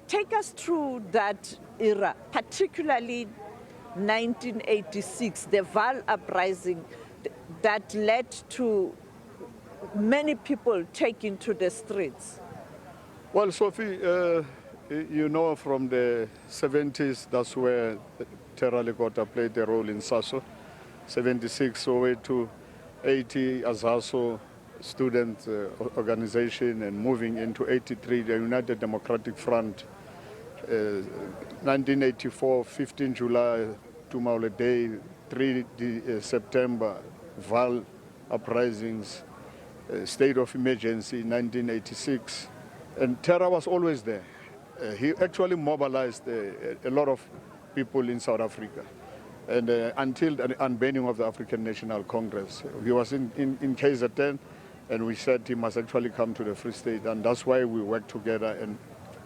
[SPEAKER 8] Take us through that era, particularly 1986, the Val uprising that led to many people taking to the streets.
[SPEAKER 13] Well, Sophie, you know from the 70s, that's where Terra Lekota played a role in SASO. 76 over to 80 as also student organization, and moving into 83, the United Democratic Front. 1984, 15 July, Tumaule Day, 3 September, Val uprisings, state of emergency, 1986. And Terra was always there. He actually mobilized a lot of people in South Africa. And until the unbanning of the African National Congress, he was in KZN, and we said he must actually come to the Free State, and that's why we worked together and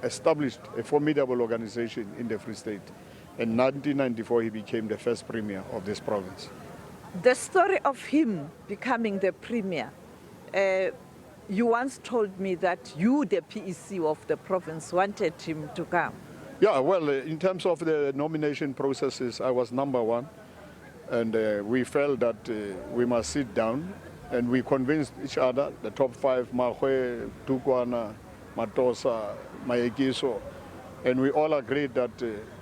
[SPEAKER 13] established a formidable organization in the Free State. In 1994, he became the first premier of this province.
[SPEAKER 8] The story of him becoming the premier, you once told me that you, the PEC of the province, wanted him to come.
[SPEAKER 13] Yeah, well, in terms of the nomination processes, I was #1, and we felt that we must sit down, and we convinced each other, the top 5, Mahwe, Tukwana, Matosa, Mayekiso, and we all agreed that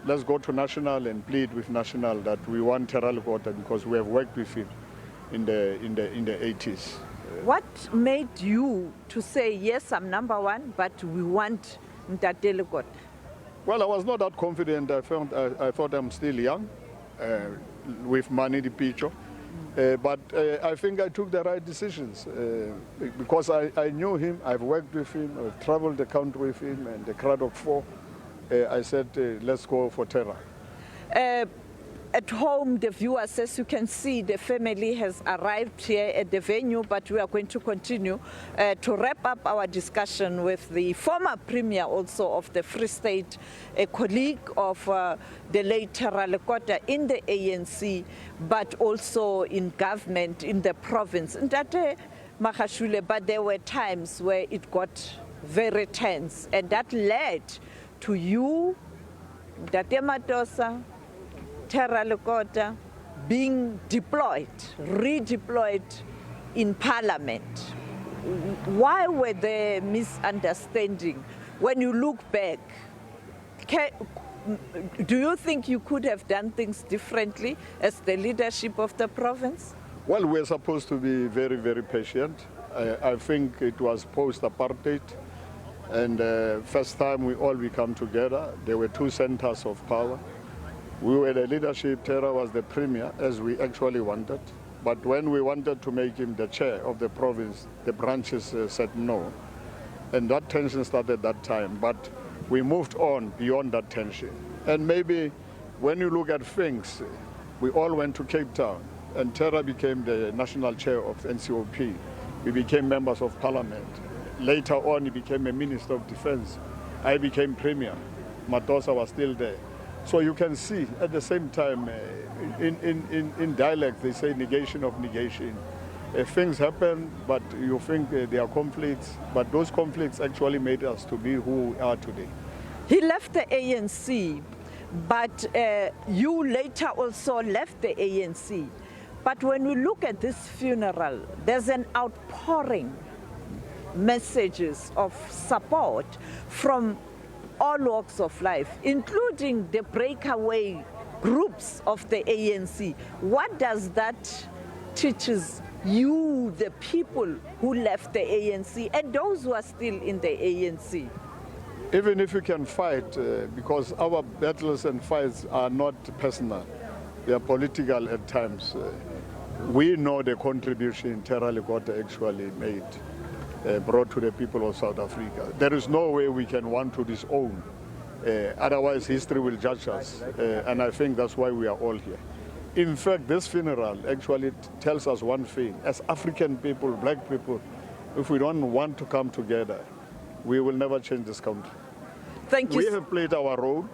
[SPEAKER 13] let's go to national and plead with national that we want Terra Lekota because we have worked with him in the 80s.
[SPEAKER 8] What made you to say, yes, I'm #1, but we want Ntate Lekota?
[SPEAKER 13] Well, I was not that confident. I thought I'm still young, with money, the picture. But I think I took the right decisions because I knew him, I've worked with him, I've traveled the country with him, and the crowd of 4. I said, let's go for Terra.
[SPEAKER 8] At home, the viewers, as you can see, the family has arrived here at the venue, but we are going to continue to wrap up our discussion with the former Premier also of the Free State, a colleague of the late Mosioua Lekota in the ANC, but also in government in the province. Ntate Magashule, but there were times where it got very tense, and that led to you, Ntate Matosa, Mosioua Lekota being deployed, redeployed in Parliament. Why were there misunderstandings? When you look back, do you think you could have done things differently as the leadership of the province?
[SPEAKER 13] Well, we're supposed to be very, very patient. I think it was post-apartheid, and first time we all come together. There were two centers of power. We were the leadership, Terra was the premier, as we actually wanted. But when we wanted to make him the chair of the province, the branches said no. And that tension started that time. But we moved on beyond that tension. And maybe when you look at things, we all went to Cape Town, and Terra became the national chair of NCOP. We became members of parliament. Later on, he became a minister of defense. I became premier. Matosa was still there. So you can see at the same time, in dialect, they say negation of negation. Things happen, but you think there are conflicts, but those conflicts actually made us to be who we are today.
[SPEAKER 8] He left the ANC, but you later also left the ANC. But when we look at this funeral, there's an outpouring messages of support from all walks of life, including the breakaway groups of the ANC. What does that teaches you, the people who left the ANC and those who are still in the ANC?
[SPEAKER 13] Even if you can fight, because our battles and fights are not personal, they are political at times. We know the contribution Mosioua Lekota actually made. Brought to the people of South Africa. There is no way we can want to disown. Otherwise, history will judge us. And I think that's why we are all here. In fact, this funeral actually tells us one thing. As African people, black people, if we don't want to come together, we will never change this country.
[SPEAKER 8] Thank you.
[SPEAKER 13] We have played our role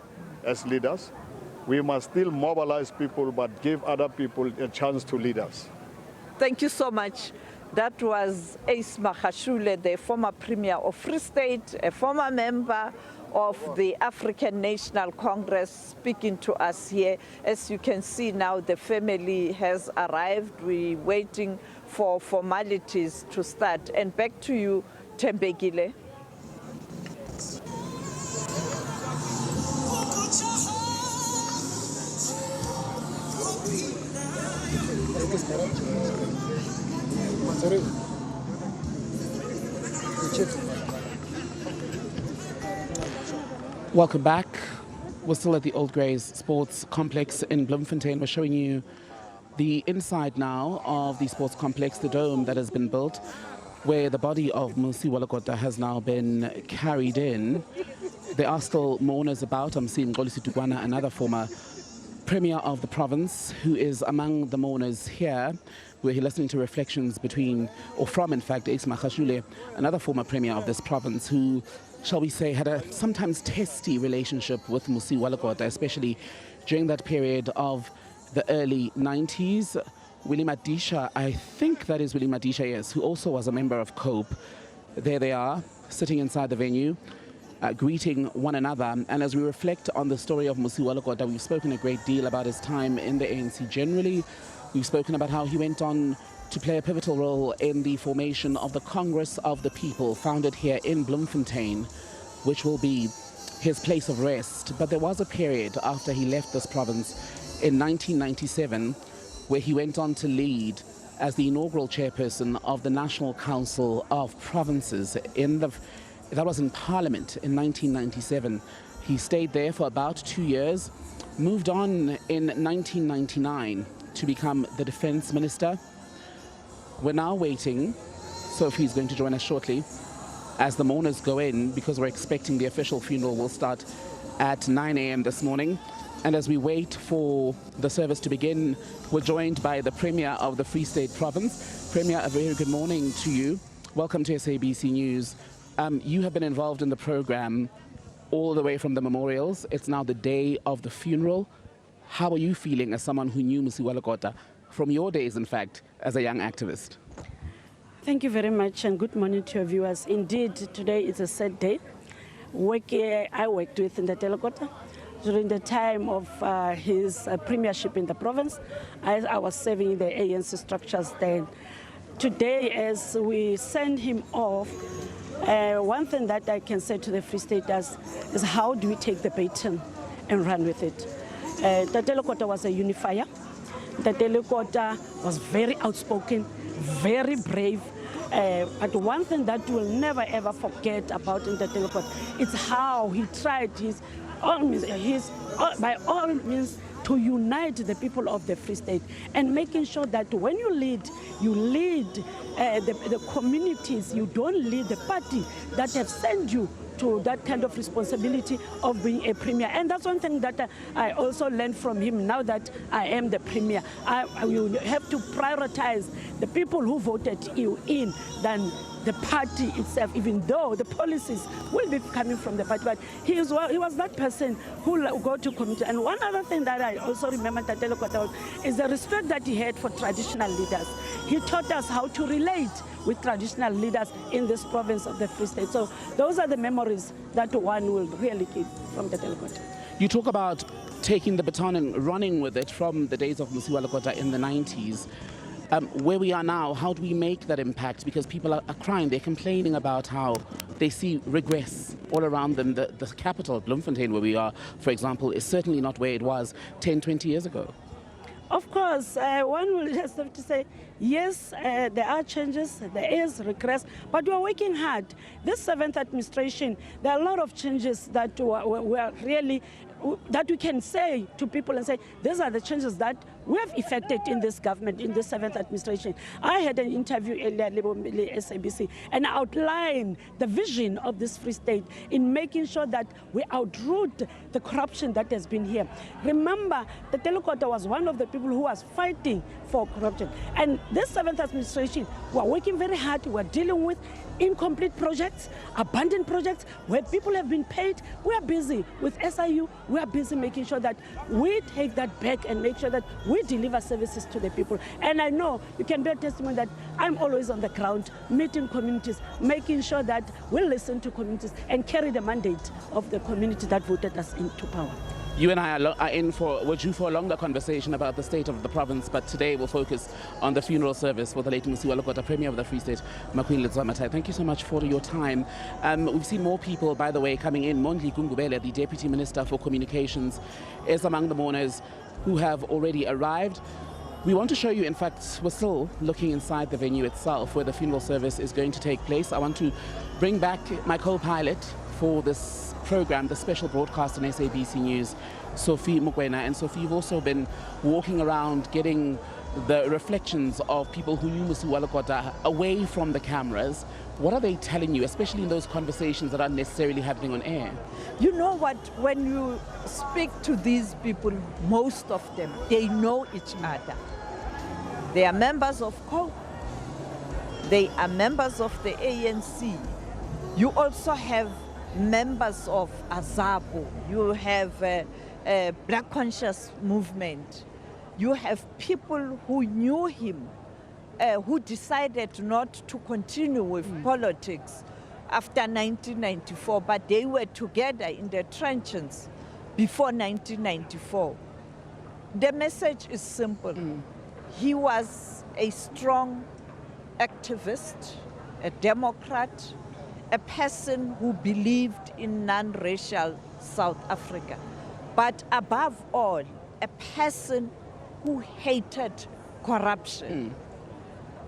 [SPEAKER 13] as leaders. We must still mobilize people, but give other people a chance to lead us.
[SPEAKER 8] Thank you so much. That was Ace Magashule, the former Premier of Free State, a former member of the African National Congress, speaking to us here. As you can see now, the family has arrived. We're waiting for formalities to start. And back to you, Thembekile.
[SPEAKER 6] Welcome back. We're still at the Old Greys Sports Complex in Bloemfontein. We're showing you the inside now of the sports complex, the dome that has been built, where the body of Mosioua Lekota has now been carried in. There are still mourners about. I'm seeing Ngolisi Tukwana, another former Premier of the province, who is among the mourners here. We're here listening to reflections from, in fact, Ace Magashule, another former Premier of this province, who, shall we say, had a sometimes testy relationship with Mosioua Lekota, especially during that period of the early 90s. Willie Madisha, I think that is Willie Madisha, yes, who also was a member of COPE. There they are, sitting inside the venue, greeting one another. And as we reflect on the story of Mosioua Lekota, we've spoken a great deal about his time in the ANC generally. We've spoken about how he went on to play a pivotal role in the formation of the Congress of the People, founded here in Bloemfontein, which will be his place of rest. But there was a period after he left this province in 1997 where he went on to lead as the inaugural chairperson of the National Council of Provinces. That was in Parliament in 1997. He stayed there for about 2 years, moved on in 1999 to become the Defense Minister. We're now waiting. Sophie's going to join us shortly as the mourners go in, because we're expecting the official funeral will start at 9 a.m. this morning. And as we wait for the service to begin, we're joined by the Premier of the Free State Province. Premier, a very good morning to you. Welcome to SABC News. You have been involved in the program all the way from the memorials. It's now the day of the funeral. How are you feeling as someone who knew Mosioua Lekota from your days, in fact, as a young activist?
[SPEAKER 5] Thank you very much and good morning to your viewers. Indeed, today is a sad day. I worked with Ndate Lekota during the time of his premiership in the province. I was serving in the ANC structures then. Today, as we send him off, one thing that I can say to the Free Staters is how do we take the baton and run with it? Ndate Lekota was a unifier. Ndate Lekota was very outspoken, very brave. But one thing that we'll never ever forget about Ndate Lekota is how he tried by all means to unite the people of the Free State and making sure that when you lead the communities, you don't lead the party that have sent you to that kind of responsibility of being a premier. And that's one thing that I also learned from him now that I am the premier. You have to prioritize the people who voted you in than the party itself, even though the policies will be coming from the party. But he was that person who will go to community. And one other thing that I also remember Ndate Lekota is the respect that he had for traditional leaders. He taught us how to relate with traditional leaders in this province of the Free State. So those are the memories that one will really keep from Ndate Lekota.
[SPEAKER 6] You talk about taking the baton and running with it from the days of Mosioua Lekota in the 90s. Where we are now, how do we make that impact? Because people are crying, they're complaining about how they see regress all around them. The capital, Bloemfontein, where we are, for example, is certainly not where it was 10, 20 years ago.
[SPEAKER 5] Of course, one will just have to say, yes, there are changes, there is regress, but we are working hard. This 7th administration, there are a lot of changes that we are really, that we can say to people and say, these are the changes that we have effected in this government, in this 7th administration. I had an interview earlier with SABC and outlined the vision of this Free State in making sure that we outroot the corruption that has been here. Remember, Ndate Lekota was one of the people who was fighting for corruption. And this 7th administration, we are working very hard. We are dealing with incomplete projects, abandoned projects, where people have been paid. We are busy with SIU. We are busy making sure that we take that back and make sure that we deliver services to the people. And I know you can bear testimony that I'm always on the ground, meeting communities, making sure that we listen to communities and carry the mandate of the community that voted us into power.
[SPEAKER 6] You and I we're due for a longer conversation about the state of the province, but today we'll focus on the funeral service for the late Mosioua Lekota, Premier of the Free State, Makwile Dzwamatai. Thank you so much for your time. We've seen more people, by the way, coming in. Mondli Gungubele, the Deputy Minister for Communications, is among the mourners who have already arrived. We want to show you, in fact, we're still looking inside the venue itself where the funeral service is going to take place. I want to bring back my co-pilot for this program, the special broadcast on SABC News, Sophie Mokwena. And Sophie, you've also been walking around getting the reflections of people who knew Mosioua Lekota away from the cameras. What are they telling you, especially in those conversations that aren't necessarily happening on air?
[SPEAKER 8] You know what, when you speak to these people, most of them, they know each other. They are members of COPE. They are members of the ANC. You also have members of AZAPO, you have Black Conscious Movement, you have people who knew him, who decided not to continue with politics after 1994, but they were together in the trenches before 1994. The message is simple. He was a strong activist, a Democrat, a person who believed in non-racial South Africa, but above all, a person who hated corruption.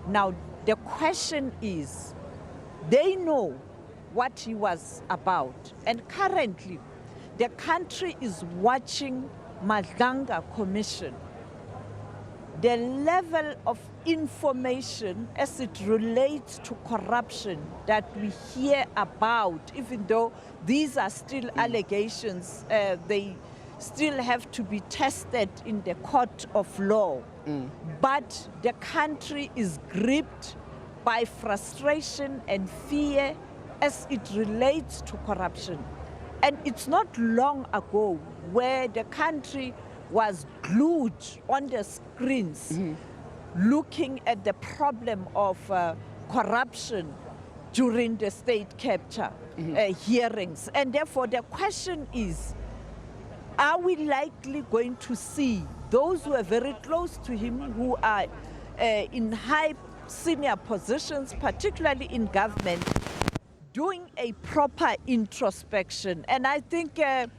[SPEAKER 8] Now, the question is, they know what he was about, and currently, the country is watching Madlanga Commission. The level of information as it relates to corruption that we hear about, even though these are still allegations, they still have to be tested in the court of law. But the country is gripped by frustration and fear as it relates to corruption. And it's not long ago where the country was glued on the screens looking at the problem of corruption during the state capture hearings. And therefore the question is, are we likely going to see those who are very close to him, who are in high senior positions, particularly in government, doing a proper introspection? And I think Nhlanhla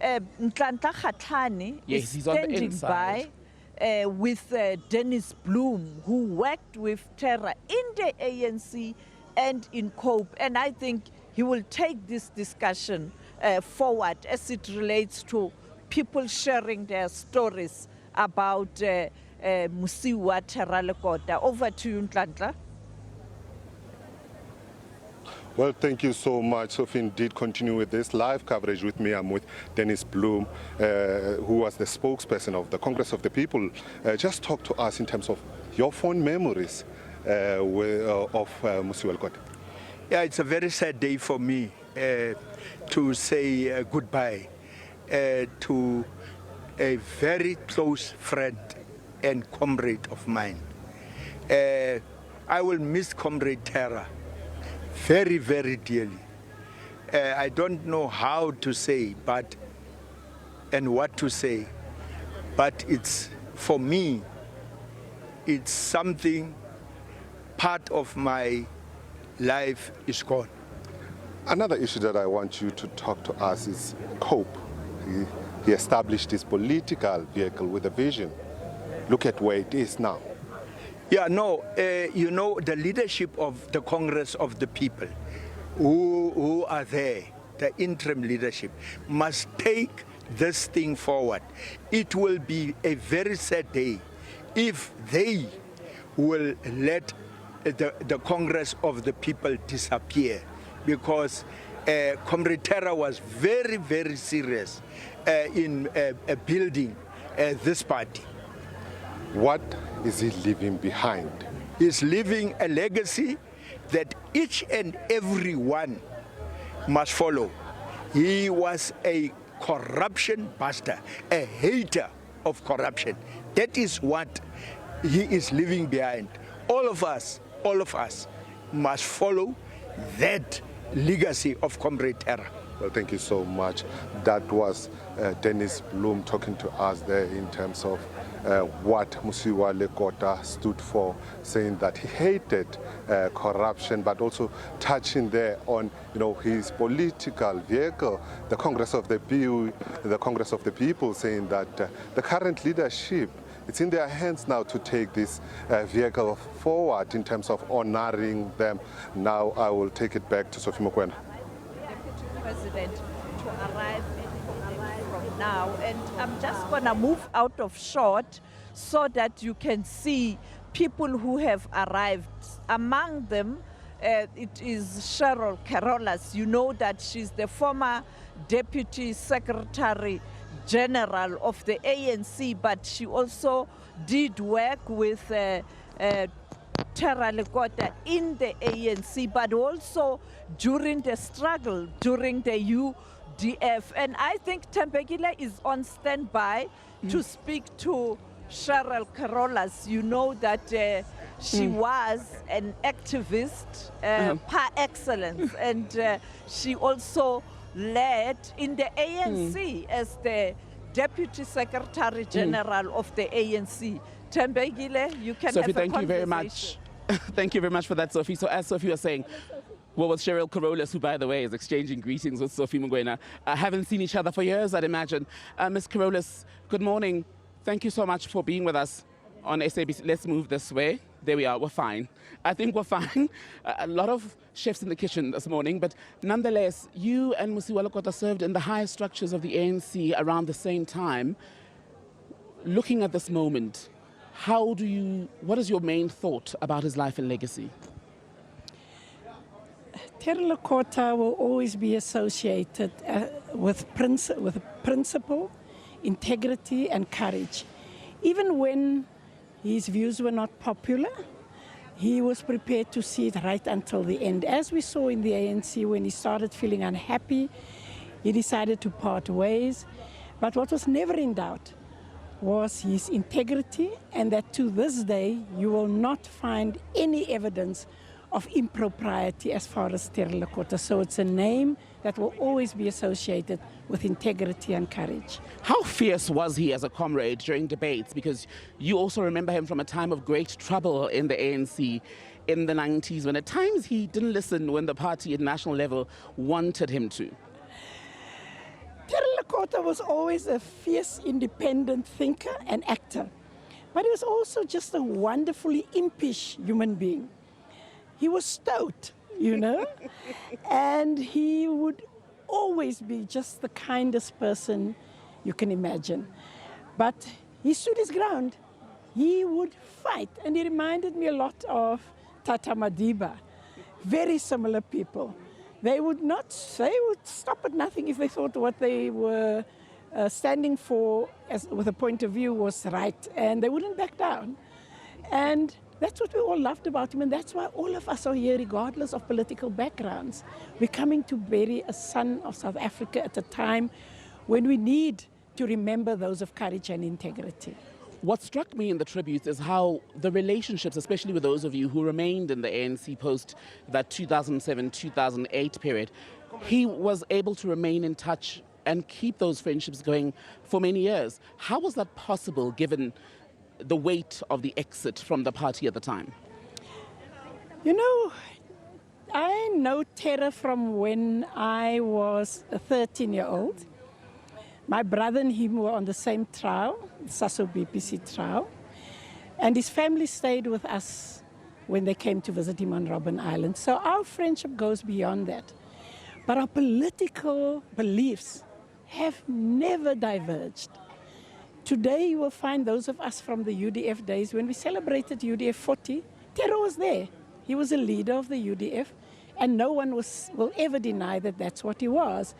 [SPEAKER 8] Kgatlana is standing by with Dennis Bloem, who worked with Terra in the ANC and in COPE. And I think he will take this discussion forward as it relates to people sharing their stories about Mosioua Lekota. Over to you, Nhlanhla.
[SPEAKER 9] Well, thank you so much. So if indeed continue with this live coverage with me, I'm with Dennis Bloem, who was the spokesperson of the Congress of the People. Just talk to us in terms of your fond memories of Mosioua Lekota.
[SPEAKER 14] Yeah, it's a very sad day for me to say goodbye to a very close friend and comrade of mine. I will miss Comrade Terra very, very dearly. I don't know how to say and what to say, but it's, for me, it's something, part of my life is gone.
[SPEAKER 9] Another issue that I want you to talk to us is COPE. He established his political vehicle with a vision. Look at where it is now.
[SPEAKER 14] Yeah, no, you know, the leadership of the Congress of the People who are there, the interim leadership, must take this thing forward. It will be a very sad day if they will let the Congress of the People disappear, because Comrade Terra was very, very serious in building this party.
[SPEAKER 9] What is he leaving behind?
[SPEAKER 14] He's leaving a legacy that each and every one must follow. He was a corruption buster, a hater of corruption. That is what he is leaving behind. All of us must follow that legacy of Comrade Terra.
[SPEAKER 9] Well, thank you so much. That was Dennis Bloem talking to us there in terms of what Mosioua Lekota stood for, saying that he hated corruption, but also touching there on, you know, his political vehicle, the Congress of the People, saying that the current leadership, it's in their hands now to take this vehicle forward in terms of honoring them. Now I will take it back to Sophie Mokoena.
[SPEAKER 8] Deputy President to arrive from now, and I'm just going to move out of shot so that you can see people who have arrived. Among them, it is Cheryl Carolus. You know that she's the former Deputy Secretary General of the ANC, but she also did work with Terra Lekota in the ANC, but also during the struggle, during the UDF. And I think Thembekile is on standby to speak to Cheryl Carolus. You know that she was an activist par excellence, and she also led in the ANC as the Deputy Secretary General of the ANC. Thembekile, you can
[SPEAKER 6] Sophie,
[SPEAKER 8] have a
[SPEAKER 6] thank you very much. Thank you very much for that, Sophie. So as Sophie was saying, well, with Cheryl Carolus, who, by the way, is exchanging greetings with Sophie Mokoena. Haven't seen each other for years, I'd imagine. Ms. Carolus, good morning. Thank you so much for being with us on SABC. Let's move this way. There we are. We're fine. I think we're fine. A lot of chefs in the kitchen this morning, but nonetheless, you and Mosioua Lekota served in the highest structures of the ANC around the same time. Looking at this moment, what is your main thought about his life and legacy?
[SPEAKER 15] Terra Lekota will always be associated with principle. integrity and courage. Even when his views were not popular, he was prepared to see it right until the end. As we saw in the ANC, when he started feeling unhappy, he decided to part ways. But what was never in doubt was his integrity, and that to this day you will not find any evidence of impropriety as far as Terra Lekota. So it's a name that will always be associated with integrity and courage.
[SPEAKER 6] How fierce was he as a comrade during debates? Because you also remember him from a time of great trouble in the ANC in the 90s, when at times he didn't listen when the party at national level wanted him to.
[SPEAKER 15] Terra Lekota was always a fierce, independent thinker and actor, but he was also just a wonderfully impish human being. He was stout, you know, and he would always be just the kindest person you can imagine. But he stood his ground. He would fight, and he reminded me a lot of Tata Madiba. Very similar people. They would stop at nothing if they thought what they were standing for with a point of view was right, and they wouldn't back down. And that's what we all loved about him, and that's why all of us are here, regardless of political backgrounds. We're coming to bury a son of South Africa at a time when we need to remember those of courage and integrity.
[SPEAKER 6] What struck me in the tributes is how the relationships, especially with those of you who remained in the ANC post that 2007-2008 period, he was able to remain in touch and keep those friendships going for many years. How was that possible, given the weight of the exit from the party at the time?
[SPEAKER 15] You know, I know Terra from when I was a 13-year-old. My brother and him were on the same trial, SABC trial, and his family stayed with us when they came to visit him on Robben Island. So our friendship goes beyond that. But our political beliefs have never diverged. Today you will find those of us from the UDF days, when we celebrated UDF 40, Terra was there. He was a leader of the UDF, and no one will ever deny that that's what he was.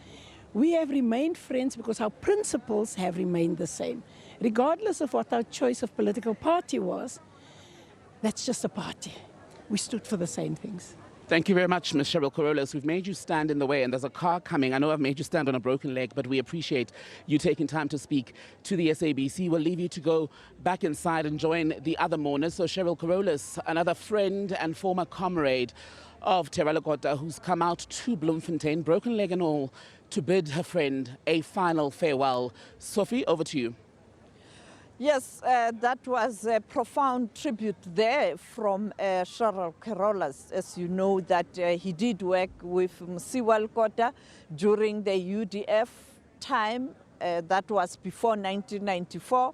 [SPEAKER 15] We have remained friends because our principles have remained the same. Regardless of what our choice of political party was, that's just a party. We stood for the same things.
[SPEAKER 6] Thank you very much, Ms. Cheryl Carolus. We've made you stand in the way, and there's a car coming. I know I've made you stand on a broken leg, but we appreciate you taking time to speak to the SABC. We'll leave you to go back inside and join the other mourners. So Cheryl Carolus, another friend and former comrade of Terra Lekota, who's come out to Bloemfontein, broken leg and all, to bid her friend a final farewell. Sophie, over to you.
[SPEAKER 8] Yes, that was a profound tribute there from Cheryl Carolus. As you know, that he did work with Mosioua Lekota during the UDF time. That was before 1994.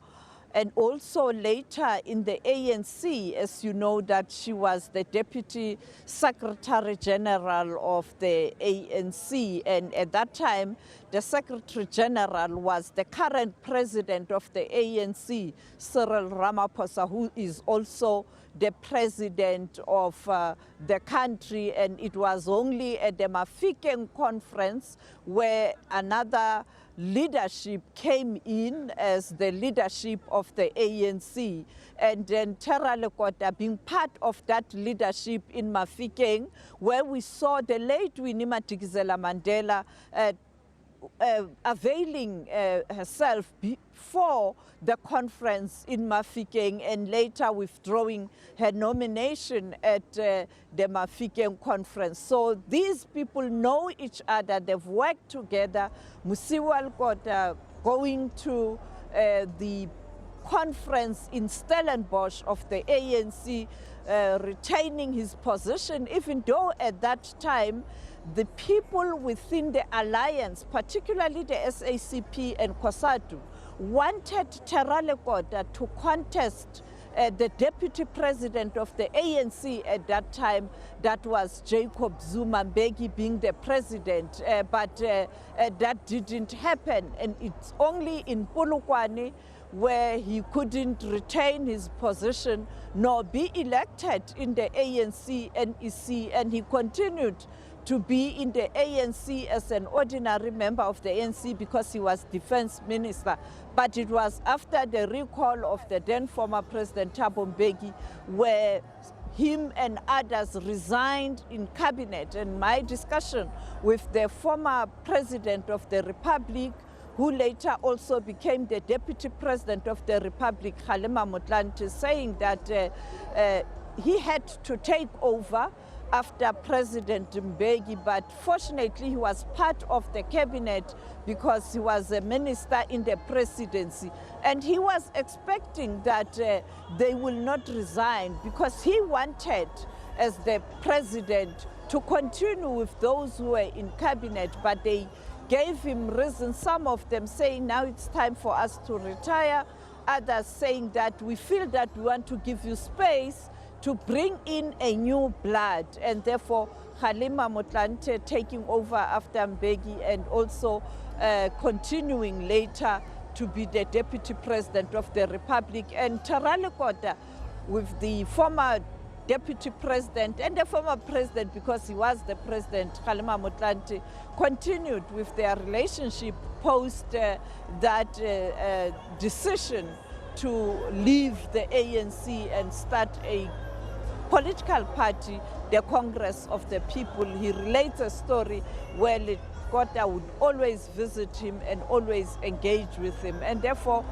[SPEAKER 8] And also later in the ANC, as you know, that she was the Deputy Secretary General of the ANC. And at that time, the Secretary General was the current president of the ANC, Cyril Ramaphosa, who is also the president of the country. And it was only at the Mafikeng conference where another leadership came in as the leadership of the ANC, and then Terra Lekota being part of that leadership in Mafikeng, where we saw the late Winnie Madikizela Mandela availing herself before the conference in Mafikeng, and later withdrawing her nomination at the Mafikeng conference. So these people know each other, they've worked together. Mosioua Lekota going to the conference in Stellenbosch of the ANC, retaining his position, even though at that time the people within the alliance, particularly the SACP and COSATU, wanted Terra Lekota to contest the deputy president of the ANC at that time, that was Jacob Zuma Mbeki being the president, but that didn't happen. And it's only in Polokwane where he couldn't retain his position nor be elected in the ANC NEC, and he continued to be in the ANC as an ordinary member of the ANC because he was defense minister. But it was after the recall of the then former President Thabo Mbeki where him and others resigned in cabinet. And my discussion with the former president of the Republic, who later also became the deputy president of the Republic, Kgalema Motlanthe, saying that he had to take over after President Mbeki, but fortunately he was part of the cabinet because he was a minister in the presidency. And he was expecting that they will not resign because he wanted, as the president, to continue with those who were in cabinet, but they gave him reasons, some of them saying now it's time for us to retire, others saying that we feel that we want to give you space to bring in a new blood, and therefore Kgalema Motlanthe taking over after Mbeki and also continuing later to be the deputy president of the Republic, and Mosioua Lekota with the former deputy president and the former president, because he was the president, Kgalema Motlanthe, continued with their relationship post that decision to leave the ANC and start a political party, the Congress of the People. He relates a story where Lekota would always visit him and always engage with him. And therefore,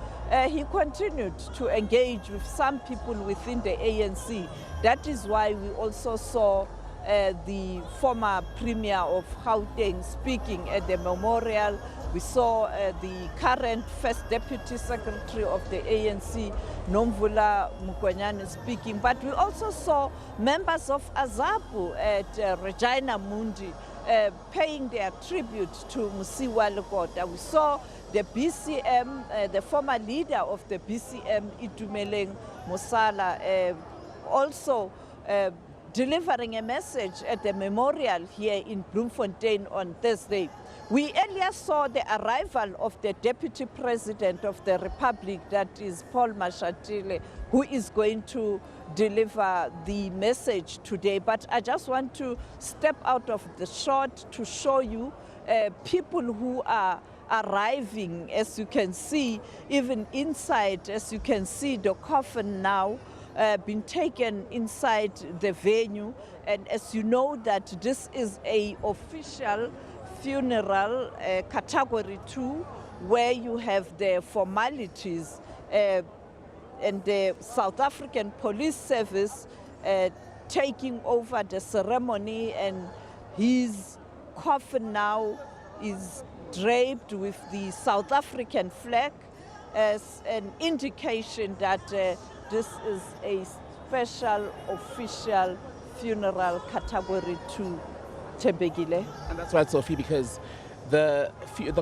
[SPEAKER 8] he continued to engage with some people within the ANC. That is why we also saw the former Premier of Gauteng speaking at the memorial. We saw the current First Deputy Secretary of the ANC, Nomvula Mukwanyane, speaking. But we also saw members of AZAPU at Regina Mundi paying their tribute to Mosioua Lekota. We saw the BCM, the former leader of the BCM, Itumeleng Mosala, also delivering a message at the memorial here in Bloemfontein on Thursday. We earlier saw the arrival of the Deputy President of the Republic, that is Paul Mashatile, who is going to deliver the message today. But I just want to step out of the shot to show you people who are arriving, as you can see, even inside, as you can see the coffin now, been taken inside the venue. And as you know that this is a official funeral, category 2, where you have the formalities and the South African Police Service taking over the ceremony, and his coffin now is draped with the South African flag as an indication that this is a special official funeral category 2. Tebegile.
[SPEAKER 6] And that's right, Sophie, because the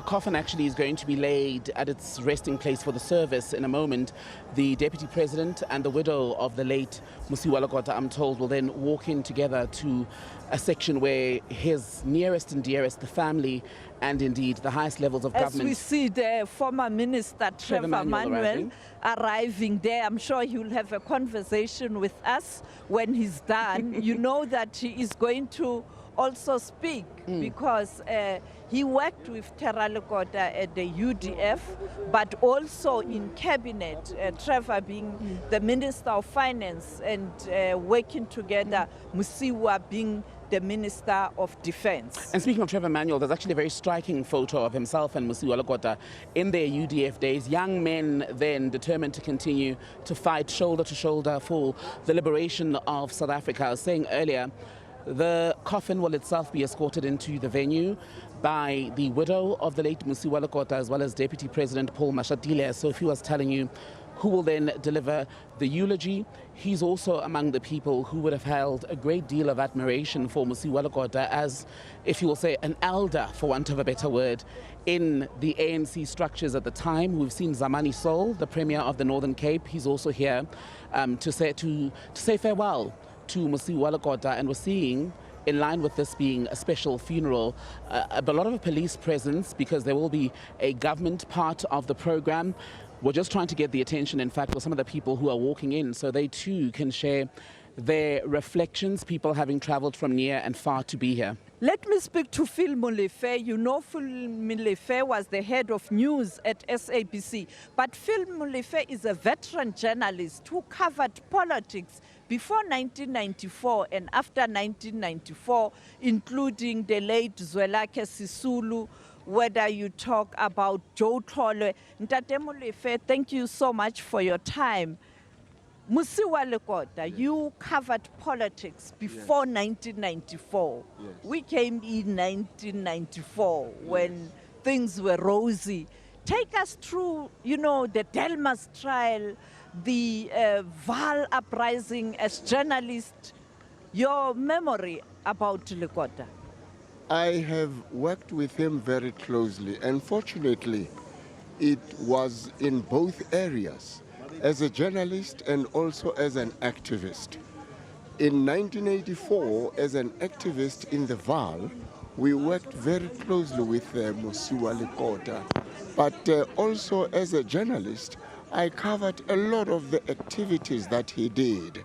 [SPEAKER 6] coffin actually is going to be laid at its resting place for the service in a moment. The Deputy President and the widow of the late Mosioua Lekota, I'm told, will then walk in together to a section where his nearest and dearest, the family, and indeed the highest levels of government.
[SPEAKER 8] As we see the former Minister Trevor Manuel arriving there, I'm sure he will have a conversation with us when he's done. You know that he is going to also speak because he worked with Mosioua Lekota at the UDF, but also in cabinet, Trevor being the Minister of Finance and working together, Mosioua being the Minister of Defense.
[SPEAKER 6] And speaking of Trevor Manuel, there's actually a very striking photo of himself and Mosioua Lekota in their UDF days. Young men then determined to continue to fight shoulder to shoulder for the liberation of South Africa. I was saying earlier, the coffin will itself be escorted into the venue by the widow of the late Mosioua Lekota, as well as Deputy President Paul Mashatile, as Sophie was telling you, who will then deliver the eulogy. He's also among the people who would have held a great deal of admiration for Mosioua Lekota as, if you will say, an elder, for want of a better word, in the ANC structures at the time. We've seen Zamani Sol, the Premier of the Northern Cape. He's also here to say farewell to Mosioua Lekota, and we're seeing, in line with this being a special funeral, a lot of police presence because there will be a government part of the program. We're just trying to get the attention, in fact, of some of the people who are walking in so they too can share their reflections, people having traveled from near and far to be here.
[SPEAKER 8] Let me speak to Phil Molefe. You know, Phil Molefe was the head of news at SABC. But Phil Molefe is a veteran journalist who covered politics before 1994 and after 1994, including the late Zwelakhe Sisulu, whether you talk about Joe Tlhole. Ntate Molefe, thank you so much for your time. Mosioua Lekota, you covered politics before 1994.
[SPEAKER 16] Yes.
[SPEAKER 8] We came in 1994 when things were rosy. Take us through, you know, the Delmas trial, the Val uprising as journalist, your memory about Lekota.
[SPEAKER 16] I have worked with him very closely, and fortunately, it was in both areas, as a journalist and also as an activist. In 1984, as an activist in the Val, we worked very closely with Mosioua Lekota. But also as a journalist, I covered a lot of the activities that he did.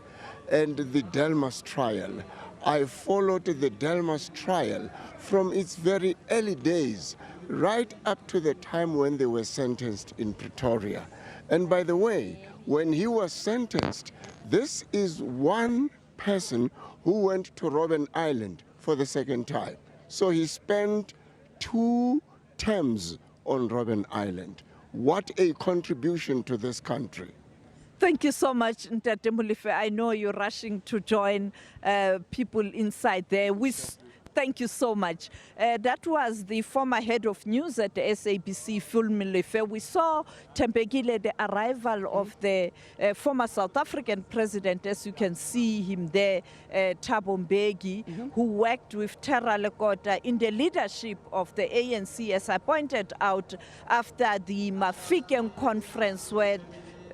[SPEAKER 16] And the Delmas trial, I followed the Delmas trial from its very early days, right up to the time when they were sentenced in Pretoria. And by the way, when he was sentenced, this is one person who went to Robben Island for the second time. So he spent 2 terms on Robben Island. What a contribution to this country.
[SPEAKER 8] Thank you so much, Ntate Molefe. I know you're rushing to join people inside there. Thank you so much. That was the former head of news at the SABC, Phil Molefe. We saw Thembekile, the arrival of the former South African president, as you can see him there, Thabo Mbeki, who worked with Thera Lekota in the leadership of the ANC, as I pointed out, after the Mafikeng conference where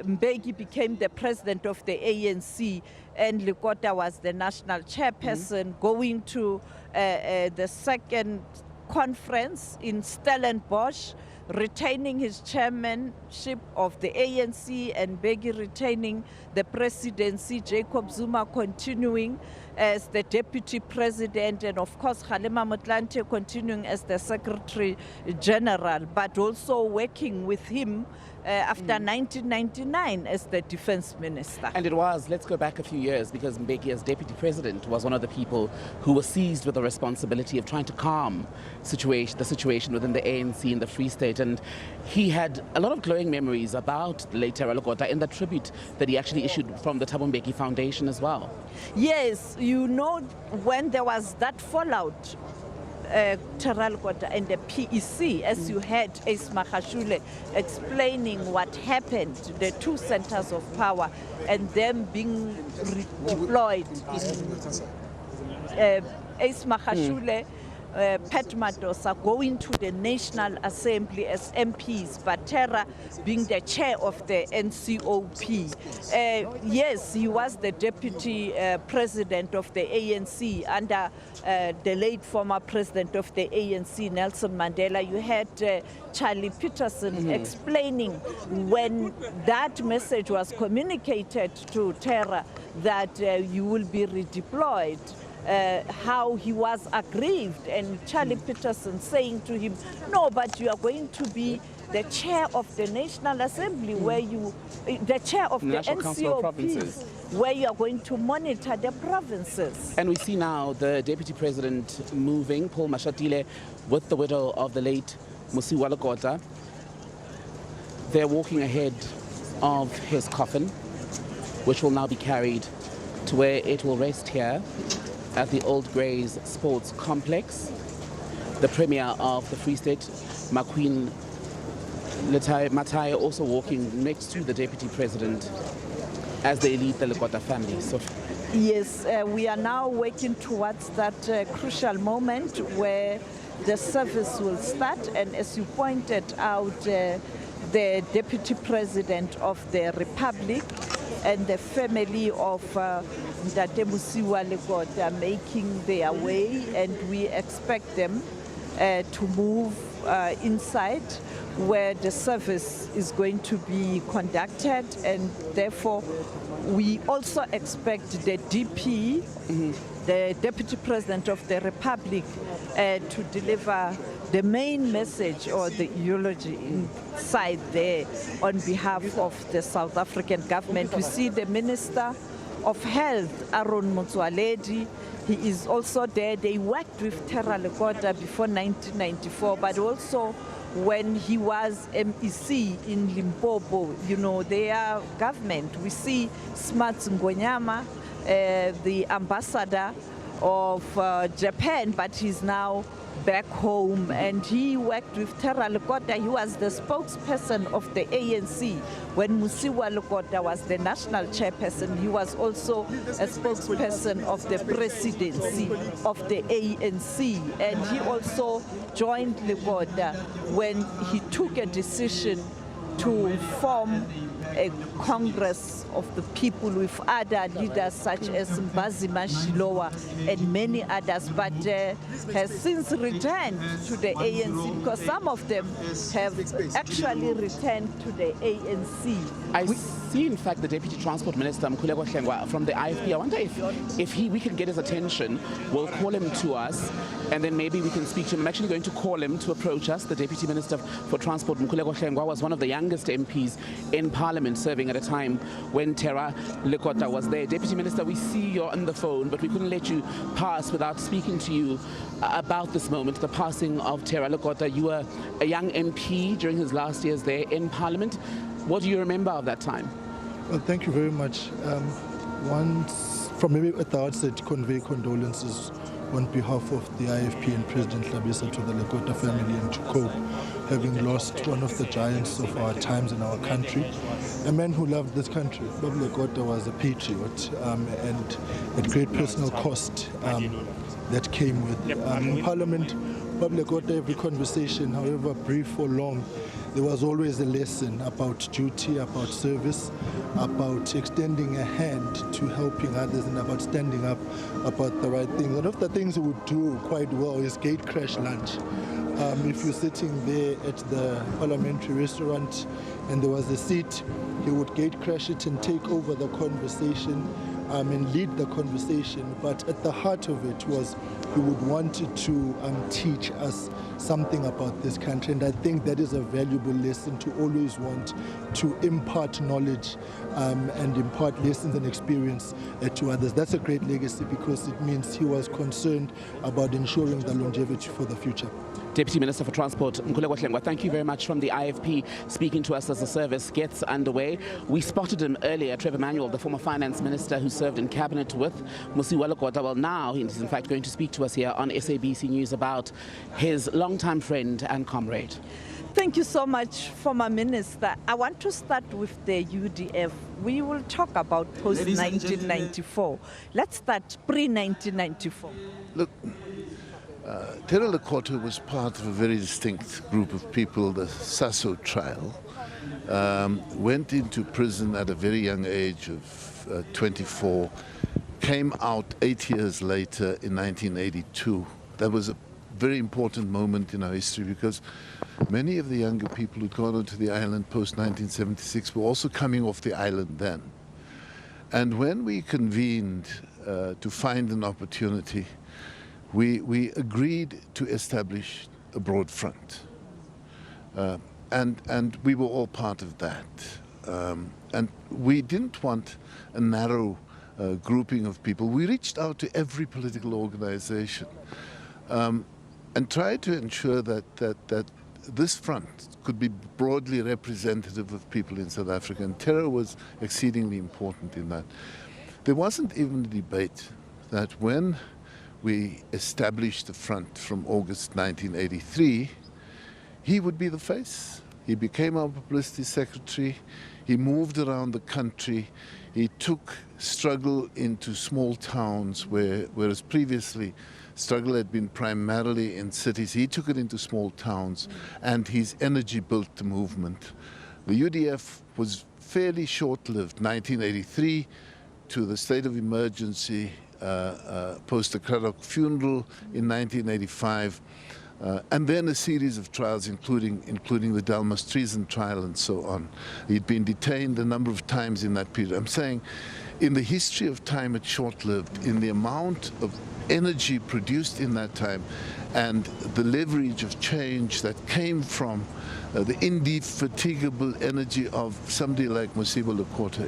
[SPEAKER 8] Mbeki became the president of the ANC and Lekota was the national chairperson, going to the second conference in Stellenbosch, retaining his chairmanship of the ANC, and Mbeki retaining the presidency, Jacob Zuma continuing as the deputy president, and of course Kgalema Motlanthe continuing as the secretary general, but also working with him after 1999 as the defense minister.
[SPEAKER 6] And it was, let's go back a few years, because Mbeki as deputy president was one of the people who was seized with the responsibility of trying to calm the situation within the ANC in the Free State. And he had a lot of glowing memories about the late Thera Lekota in the tribute that he actually issued from the Thabo Mbeki Foundation as well.
[SPEAKER 8] Yes, you know, when there was that fallout, Thera Lekota and the PEC, as you had Ace Magashule explaining what happened, the 2 centers of power, and them being redeployed. Ace Magashule, Pat Madosa going to the National Assembly as MPs, but Thera being the chair of the NCOP. Yes, he was the deputy president of the ANC under the late former president of the ANC, Nelson Mandela. You had Charlie Peterson explaining when that message was communicated to Thera that you will be redeployed. How he was aggrieved, and Charlie Peterson saying to him, no, but you are going to be the chair of the National Assembly, where you, the chair of the NCOP, where you are going to monitor the provinces.
[SPEAKER 6] And we see now the deputy president moving, Paul Mashatile, with the widow of the late Mosioua Lekota. They're walking ahead of his coffin, which will now be carried to where it will rest here at the Old Greys Sports Complex. The Premier of the Free State, Makwin Matai, also walking next to the Deputy President as they lead the Lekota family. So
[SPEAKER 8] yes, we are now working towards that crucial moment where the service will start, and as you pointed out, the Deputy President of the Republic and the family of Ntate Mosioua Lekota making their way, and we expect them to move inside where the service is going to be conducted, and therefore we also expect the DP, the Deputy President of the Republic, to deliver the main message or the eulogy inside there on behalf of the South African government. We see the Minister of Health, Aaron Motsoaledi. He is also there. They worked with Terra Lekota before 1994, but also when he was MEC in Limpopo, you know, their government. We see Smart Ngonyama, the ambassador of Japan, but he's now back home, and he worked with Terra Lekota. He was the spokesperson of the ANC when Mosioua Lekota was the national chairperson. He was also a spokesperson of the presidency of the ANC, and he also joined Lekota when he took a decision to form a Congress of the People with other leaders such as Mbazi Mashilowa and many others, but has since returned to the ANC because some of them have actually returned to the ANC.
[SPEAKER 6] I see, in fact, the Deputy Transport Minister, Mosioua Lekota, from the IFP. I wonder if we can get his attention. We'll call him to us, and then maybe we can speak to him. I'm actually going to call him to approach us. The Deputy Minister for Transport, Mosioua Lekota, was one of the youngest MPs in Parliament, serving at a time when Terra Lekota was there. Deputy Minister, we see you're on the phone, but we couldn't let you pass without speaking to you about this moment, the passing of Terra Lekota. You were a young MP during his last years there in Parliament. What do you remember of that time?
[SPEAKER 17] Well, thank you very much. From maybe at the outset, convey condolences on behalf of the IFP and President Labisa to the Lekota family and to cope, having lost one of the giants of our times in our country, a man who loved this country. Bob Lekota was a patriot, and at great personal cost that came with. In Parliament, Bob Lekota, every conversation, however brief or long, there was always a lesson about duty, about service, about extending a hand to helping others, and about standing up about the right thing. One of the things he would do quite well is gate crash lunch. If you're sitting there at the parliamentary restaurant and there was a seat, he would gate crash it and take over the conversation and lead the conversation. But at the heart of it was he would want to teach us something about this country, and I think that is a valuable lesson, to always want to impart knowledge and impart lessons and experience to others. That's a great legacy because it means he was concerned about ensuring the longevity for the future.
[SPEAKER 6] Deputy Minister for Transport, Mosioua Lekota, thank you very much, from the IFP, speaking to us as the service gets underway. We spotted him earlier, Trevor Manuel, the former finance minister who served in cabinet with Mosioua Lekota. Well, now he's in fact going to speak to us here on SABC News about his longtime friend and comrade.
[SPEAKER 8] Thank you so much, former minister. I want to start with the UDF. We will talk about post-1994. Let's start pre-1994.
[SPEAKER 18] Look, Terra Lekota was part of a very distinct group of people, the Sasso trial. Went into prison at a very young age of 24, came out 8 years later in 1982. That was a very important moment in our history because many of the younger people who'd gone onto the island post-1976 were also coming off the island then. And when we convened to find an opportunity, we agreed to establish a broad front. And we were all part of that. And we didn't want a narrow grouping of people. We reached out to every political organization and tried to ensure that this front could be broadly representative of people in South Africa. And Terra was exceedingly important in that. There wasn't even a debate that when we established the front from August 1983, he would be the face. He became our publicity secretary. He moved around the country. He took struggle into small towns whereas previously struggle had been primarily in cities. He took it into small towns, and his energy built the movement. The UDF was fairly short-lived, 1983 to the state of emergency, post the Craddock funeral in 1985. And then a series of trials, including the Delmas treason trial and so on. He'd been detained a number of times in that period. I'm saying, in the history of time, it's short-lived. In the amount of energy produced in that time and the leverage of change that came from the indefatigable energy of somebody like Mosioua Lekota,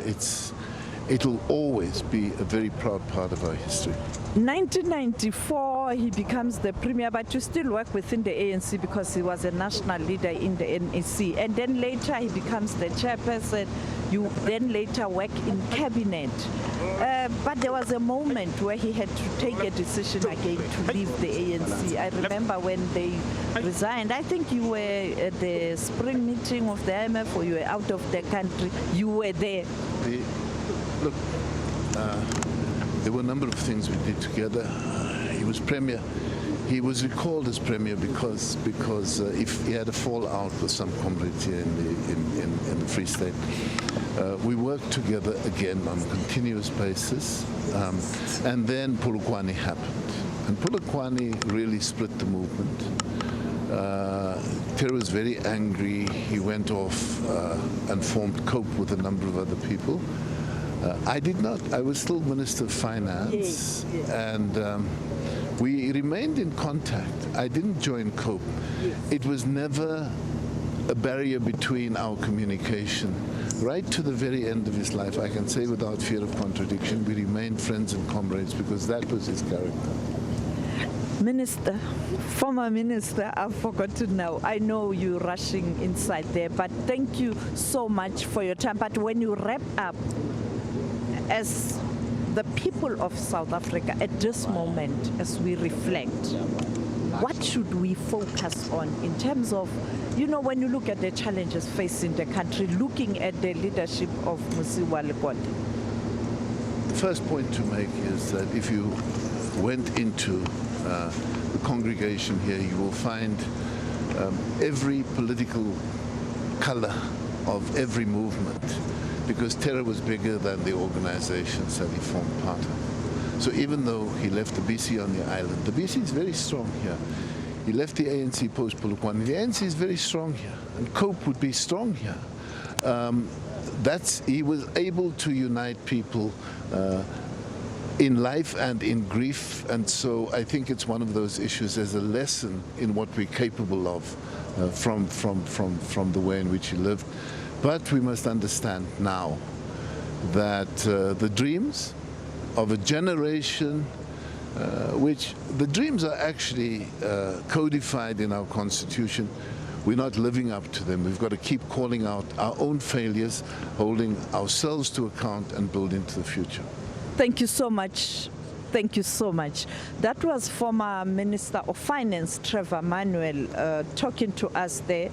[SPEAKER 18] it'll always be a very proud part of our history.
[SPEAKER 8] 1994, he becomes the premier, but you still work within the ANC because he was a national leader in the NEC. And then later he becomes the chairperson. You then later work in cabinet. But there was a moment where he had to take a decision again to leave the ANC. I remember when they resigned. I think you were at the spring meeting of the IMF, or you were out of the country. You were there.
[SPEAKER 18] Look, there were a number of things we did together. He was premier. He was recalled as premier because if he had a fallout with some comrades here in the Free State. We worked together again on a continuous basis, and then Polokwane happened. And Polokwane really split the movement. Terry was very angry. He went off and formed COPE with a number of other people. I did not. I was still Minister of Finance, and we remained in contact. I didn't join COPE. It was never a barrier between our communication. Right to the very end of his life, I can say without fear of contradiction, we remained friends and comrades because that was his character.
[SPEAKER 8] Minister, former minister, I've forgotten now. I know you're rushing inside there, but thank you so much for your time. But when you wrap up, as the people of South Africa at this moment, as we reflect, what should we focus on in terms of, you know, when you look at the challenges facing the country, looking at the leadership of Mosioua Lekota?
[SPEAKER 18] The first point to make is that if you went into the congregation here, you will find every political color of every movement, because terror was bigger than the organizations that he formed part of. So even though he left the BC on the island, the BC is very strong here. He left the ANC post Polokwane. The ANC is very strong here, and COPE would be strong here. He was able to unite people in life and in grief, and so I think it's one of those issues as a lesson in what we're capable of from the way in which he lived. But we must understand now that the dreams of a generation, which the dreams are actually codified in our Constitution, we're not living up to them. We've got to keep calling out our own failures, holding ourselves to account, and build into the future.
[SPEAKER 8] Thank you so much. Thank you so much. That was former Minister of Finance, Trevor Manuel, talking to us there.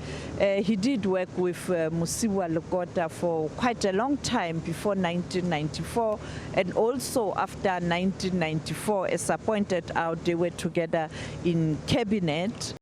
[SPEAKER 8] He did work with Mosioua Lekota for quite a long time before 1994, and also after 1994, as I pointed out, they were together in cabinet.